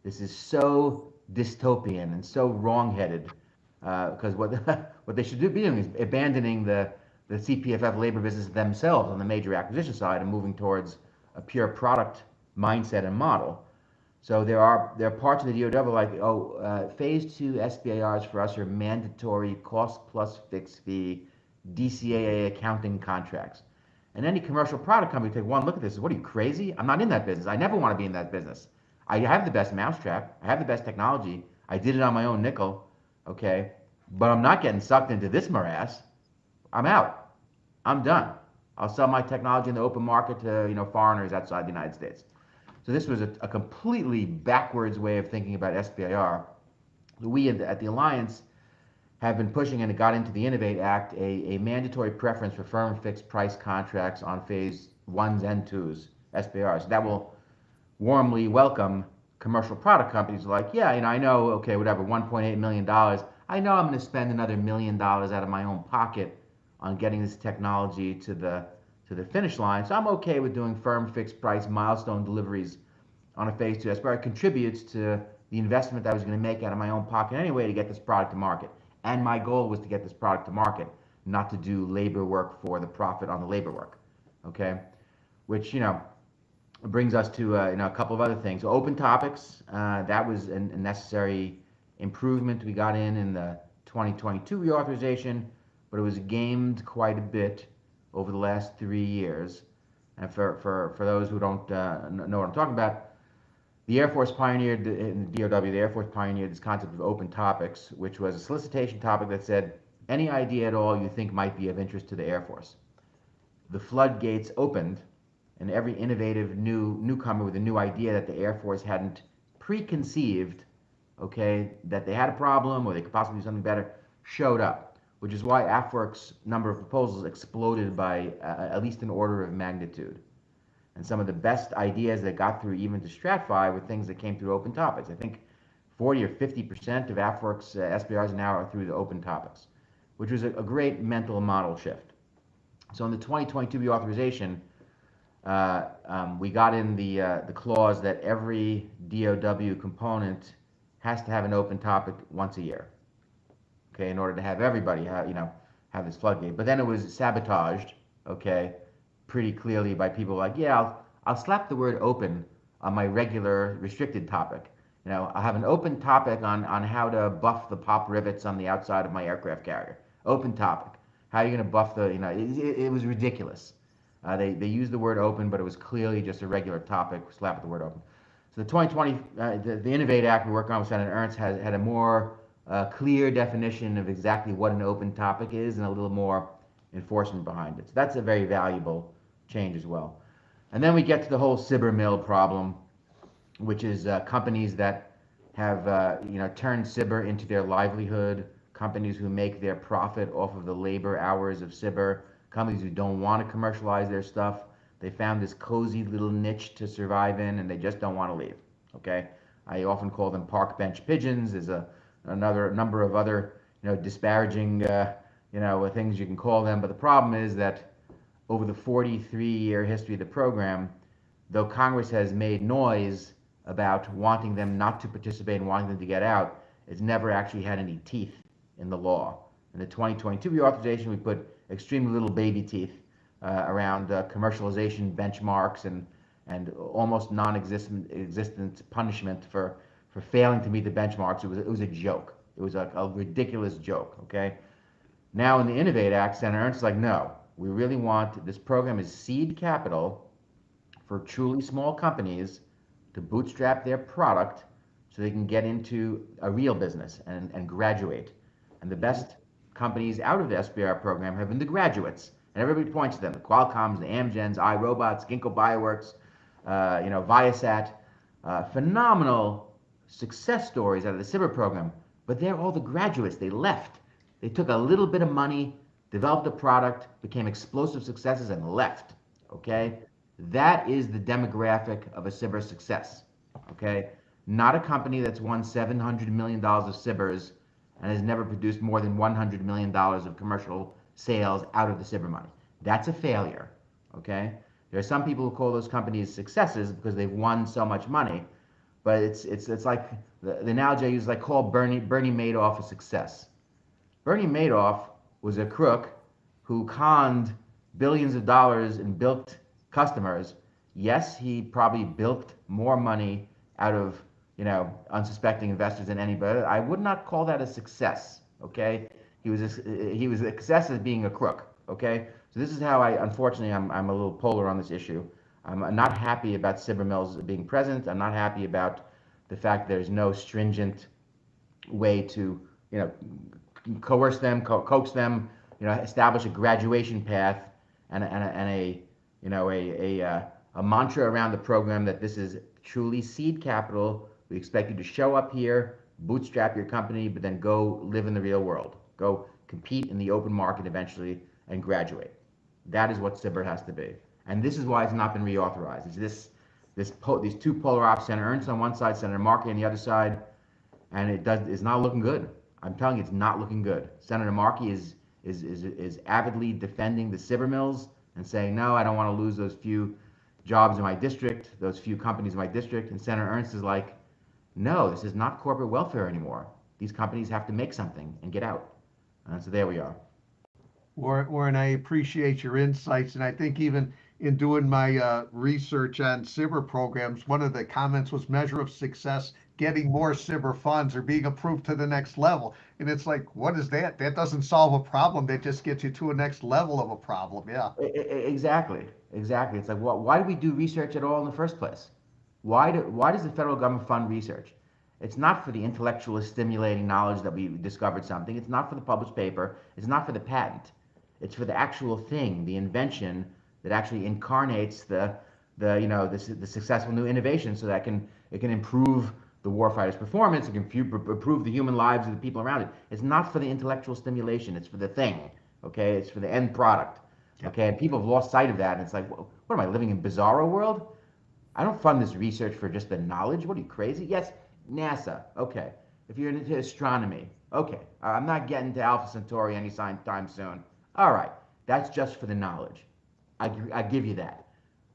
This is so dystopian and so wrongheaded, because what they should be doing is abandoning the CPFF labor business themselves on the major acquisition side and moving towards a pure product mindset and model. So there are parts of the DOW like, phase 2 SBIRs for us are mandatory cost plus fixed fee DCAA accounting contracts. And any commercial product company take one look at this and say, what are you, crazy? I'm not in that business. I never want to be in that business. I have the best mousetrap. I have the best technology. I did it on my own nickel, okay? But I'm not getting sucked into this morass. I'm out. I'm done. I'll sell my technology in the open market to foreigners outside the United States. So this was a completely backwards way of thinking about SBIR. We at the Alliance have been pushing, and it got into the Innovate Act, a mandatory preference for firm fixed price contracts on phase 1s and 2s, SBIRs. That will warmly welcome commercial product companies like, yeah, I know, okay, whatever, $1.8 million. I know I'm going to spend another $1 million out of my own pocket on getting this technology to the finish line. So I'm okay with doing firm fixed price milestone deliveries on a phase 2 SBIR. It contributes to the investment I was going to make out of my own pocket anyway to get this product to market. And my goal was to get this product to market, not to do labor work for the profit on the labor work. Okay, which brings us to a couple of other things. So open topics, that was a necessary improvement we got in the 2022 reauthorization, but it was gamed quite a bit over the last 3 years. And for those who don't know what I'm talking about, the Air Force pioneered, in the DOW, the Air Force pioneered this concept of open topics, which was a solicitation topic that said, any idea at all you think might be of interest to the Air Force. The floodgates opened, and every innovative newcomer with a new idea that the Air Force hadn't preconceived, okay, that they had a problem or they could possibly do something better, showed up, which is why AFWERK's number of proposals exploded by at least an order of magnitude. And some of the best ideas that got through even to StratFi were things that came through open topics. I think 40 or 50% of AFWERK's SBRs now are through the open topics, which was a great mental model shift. So in the 2022 reauthorization, we got in the clause that every DOW component has to have an open topic once a year, okay, in order to have everybody have this floodgate. But then it was sabotaged, okay, pretty clearly by people like, yeah, I'll slap the word open on my regular restricted topic. I'll have an open topic on how to buff the pop rivets on the outside of my aircraft carrier. Open topic. How are you going to buff the, it was ridiculous. They used the word open, but it was clearly just a regular topic, slap the word open. So the 2020, the Innovate Act we worked on with Senator Ernst had a more clear definition of exactly what an open topic is and a little more enforcement behind it. So that's a very valuable change as well. And then we get to the whole cyber mill problem, which is companies that have turned cyber into their livelihood, companies who make their profit off of the labor hours of cyber, companies who don't want to commercialize their stuff. They found this cozy little niche to survive in, and they just don't want to leave. Okay, I often call them park bench pigeons. There's another number of other disparaging things you can call them, but the problem is that over the 43-year history of the program, though Congress has made noise about wanting them not to participate and wanting them to get out, it's never actually had any teeth in the law. In the 2022 reauthorization, we put extremely little baby teeth around commercialization benchmarks and almost non-existent punishment for failing to meet the benchmarks. It was a joke. It was a ridiculous joke, okay? Now in the Innovate Act, Senator Ernst is like, no, we really want, this program is seed capital for truly small companies to bootstrap their product so they can get into a real business and graduate. And the best companies out of the SBR program have been the graduates. And everybody points to them, the Qualcomms, the Amgens, iRobots, Ginkgo Bioworks, Viasat, phenomenal success stories out of the cyber program. But they're all the graduates. They left. They took a little bit of money, developed a product, became explosive successes, and left, okay? That is the demographic of a cyber success, okay? Not a company that's won $700 million of cybers and has never produced more than $100 million of commercial sales out of the cyber money. That's a failure, okay? There are some people who call those companies successes because they've won so much money, but it's like, the analogy I use is like call Bernie Madoff a success. Bernie Madoff was a crook who conned billions of dollars and bilked customers. Yes, he probably bilked more money out of unsuspecting investors than anybody. I would not call that a success. Okay, he was a success as being a crook. Okay, so this is how unfortunately I'm a little polar on this issue. I'm not happy about cyber mills being present. I'm not happy about the fact there's no stringent way to coerce them, coax them, establish a graduation path and a mantra around the program that this is truly seed capital. We expect you to show up here, bootstrap your company, but then go live in the real world. Go compete in the open market eventually and graduate. That is what cyber has to be. And this is why it's not been reauthorized. It's these two polar opposites, Senator Ernst on one side, Senator Markey on the other side, and it's not looking good. I'm telling you, it's not looking good. Senator Markey is avidly defending the cyber mills and saying, no, I don't want to lose those few jobs in my district, those few companies in my district. And Senator Ernst is like, no, this is not corporate welfare anymore. These companies have to make something and get out. So there we are. Warren, I appreciate your insights, and I think even in doing my research on SIBR programs, one of the comments was measure of success, getting more SIBR funds or being approved to the next level. And it's like, what is that? That doesn't solve a problem. That just gets you to a next level of a problem. Yeah. Exactly, exactly. It's like, why do we do research at all in the first place? Why does the federal government fund research? It's not for the intellectual stimulating knowledge that we discovered something. It's not for the published paper. It's not for the patent. It's for the actual thing, the invention that actually incarnates the successful new innovation, so that it can improve the warfighter's performance. It can improve the human lives of the people around it. It's not for the intellectual stimulation. It's for the thing. Okay, it's for the end product. Okay, and people have lost sight of that, and it's like, what am I, living in bizarro world? I don't fund this research for just the knowledge. What are you, crazy? Yes, NASA. Okay. If you're into astronomy, okay. I'm not getting to Alpha Centauri anytime soon. All right, that's just for the knowledge. I give you that.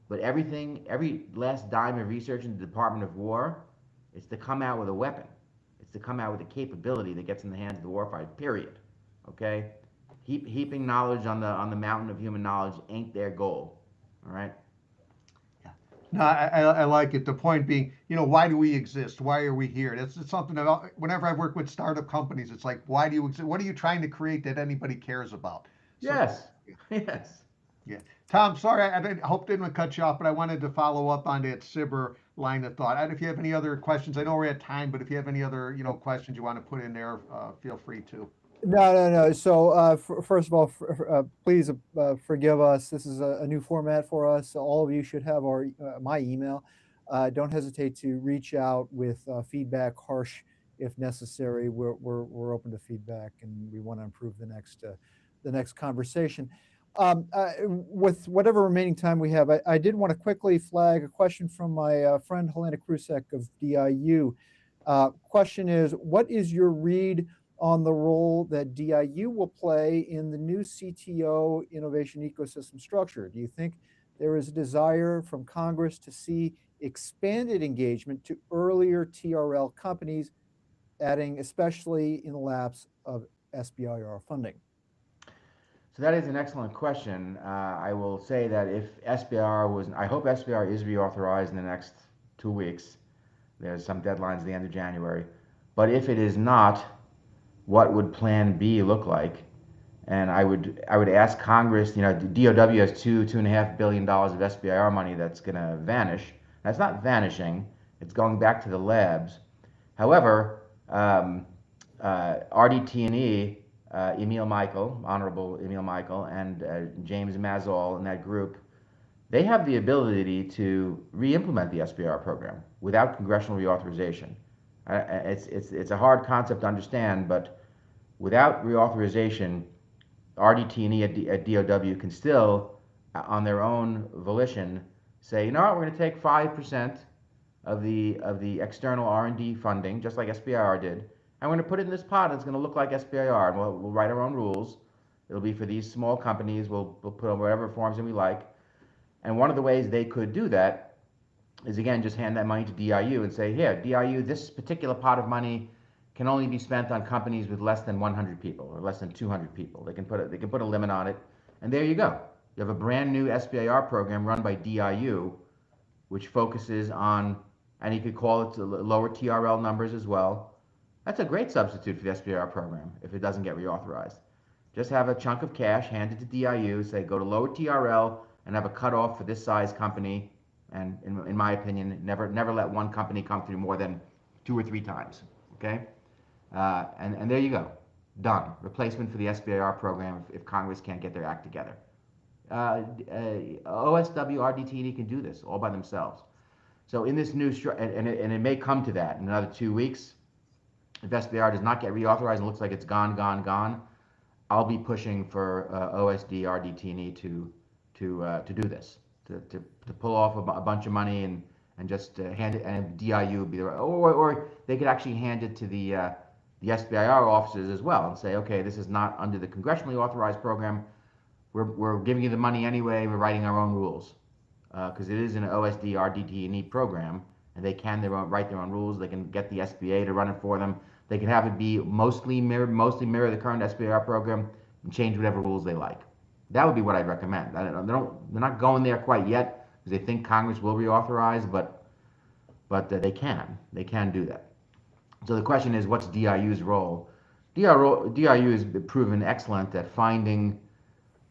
But every last dime of research in the Department of War is to come out with a weapon. It's to come out with a capability that gets in the hands of the warfighter. Period. Okay. Heaping knowledge on the mountain of human knowledge ain't their goal. All right. No, I like it. The point being, why do we exist? Why are we here? It's something that whenever I work with startup companies, it's like, why do you exist? What are you trying to create that anybody cares about? So, Yes. Yes. yeah. Tom, sorry, I hope didn't cut you off, but I wanted to follow up on that SIBR line of thought. And if you have any other questions, I know we're at time, but if you have any other, questions you want to put in there, feel free to. No. So, first of all, please forgive us. This is a new format for us. All of you should have my email. Don't hesitate to reach out with feedback, harsh if necessary. We're open to feedback, and we want to improve the next conversation. With whatever remaining time we have, I did want to quickly flag a question from my friend Helena Krusek of DIU. Question is, what is your read on the role that DIU will play in the new CTO innovation ecosystem structure? Do you think there is a desire from Congress to see expanded engagement to earlier TRL companies, adding especially in the lapse of SBIR funding? So that is an excellent question. I will say that I hope SBIR is reauthorized in the next 2 weeks. There's some deadlines at the end of January. But if it is not, what would Plan B look like? And I would ask Congress. DOW has $2.5 billion of SBIR money that's going to vanish. That's not vanishing; it's going back to the labs. However, RDT&E, Honorable Emil Michael, and James Mazol in that group, they have the ability to re-implement the SBIR program without congressional reauthorization. It's a hard concept to understand, but without reauthorization, RDT&E at DOW can still, on their own volition, say, you know what, we're going to take 5% of the external R&D funding, just like SBIR did, and we're going to put it in this pot. It's going to look like SBIR, and we'll write our own rules. It'll be for these small companies. We'll put on whatever forms that we like. And one of the ways they could do that is, again, just hand that money to DIU and say, here, DIU, this particular pot of money can only be spent on companies with less than 100 people or less than 200 people. They can put a limit on it, and there you go. You have a brand new SBIR program run by DIU, which focuses on, and you could call it lower TRL numbers as well. That's a great substitute for the SBIR program if it doesn't get reauthorized. Just have a chunk of cash handed to DIU, say go to lower TRL, and have a cutoff for this size company. And in my opinion, never let one company come through more than 2 or 3 times. Okay, and there you go, done. Replacement for the SBIR program if Congress can't get their act together. OSW, RDT&E can do this all by themselves. So in this new and it may come to that in another 2 weeks. If SBIR does not get reauthorized and looks like it's gone, I'll be pushing for OSD, RDT&E to do this, to pull off a bunch of money and just hand it, and DIU would be the, or they could actually hand it to the SBIR offices as well and say, okay, this is not under the congressionally authorized program. We're giving you the money anyway. We're writing our own rules because it is an OSD, RDT&E program, and they can write their own rules. They can get the SBA to run it for them. They can have it be mostly mirror the current SBIR program and change whatever rules they like. That would be what I'd recommend. They're not going there quite yet because they think Congress will reauthorize, but they can do that. So the question is, what's DIU's role? DIU has proven excellent at finding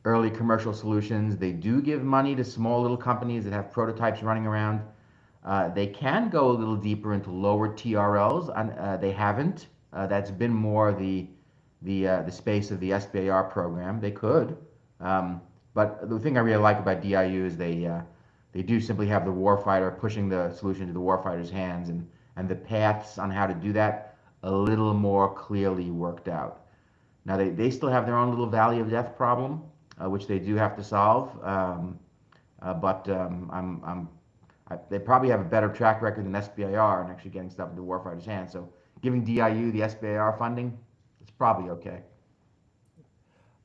early commercial solutions. They do give money to small little companies that have prototypes running around. They can go a little deeper into lower TRLs, and they haven't. That's been more the space of the SBIR program. They could, but the thing I really like about DIU is they do simply have the warfighter pushing the solution to the warfighter's hands, and the paths on how to do that a little more clearly worked out. Now they still have their own little valley of death problem, which they do have to solve. But they probably have a better track record than SBIR in actually getting stuff into warfighters' hands. So giving DIU the SBIR funding, it's probably okay.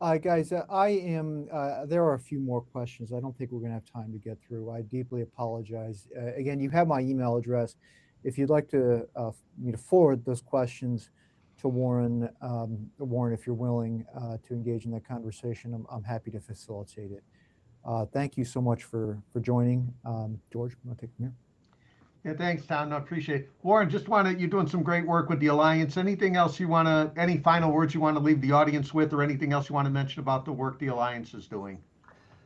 Guys, there are a few more questions. I don't think we're going to have time to get through. I deeply apologize. Again, you have my email address. If you'd like to me to forward those questions to Warren, Warren, if you're willing to engage in that conversation, I'm happy to facilitate it. Thank you so much for joining. George, you want to take it from here? Yeah, thanks, Tom. I appreciate it. Warren, you're doing some great work with the Alliance. Anything else any final words you want to leave the audience with, or anything else you want to mention about the work the Alliance is doing?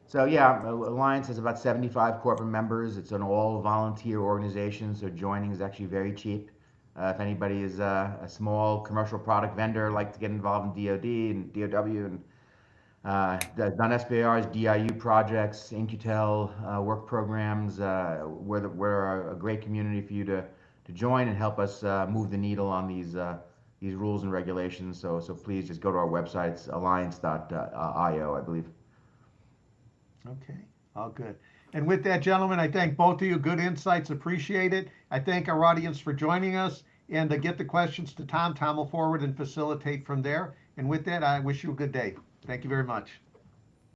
So yeah, Alliance has about 75 corporate members. It's an all volunteer organization, so joining is actually very cheap. If anybody is a small commercial product vendor, like to get involved in DoD and DoW and done SBIR's DIU projects, Incutel work programs. We're a great community for you to join and help us move the needle on these rules and regulations. So please just go to our website. It's alliance.io, I believe. Okay, all good. And with that, gentlemen, I thank both of you. Good insights, appreciate it. I thank our audience for joining us, and get the questions to Tom. Tom will forward and facilitate from there. And with that, I wish you a good day. Thank you very much.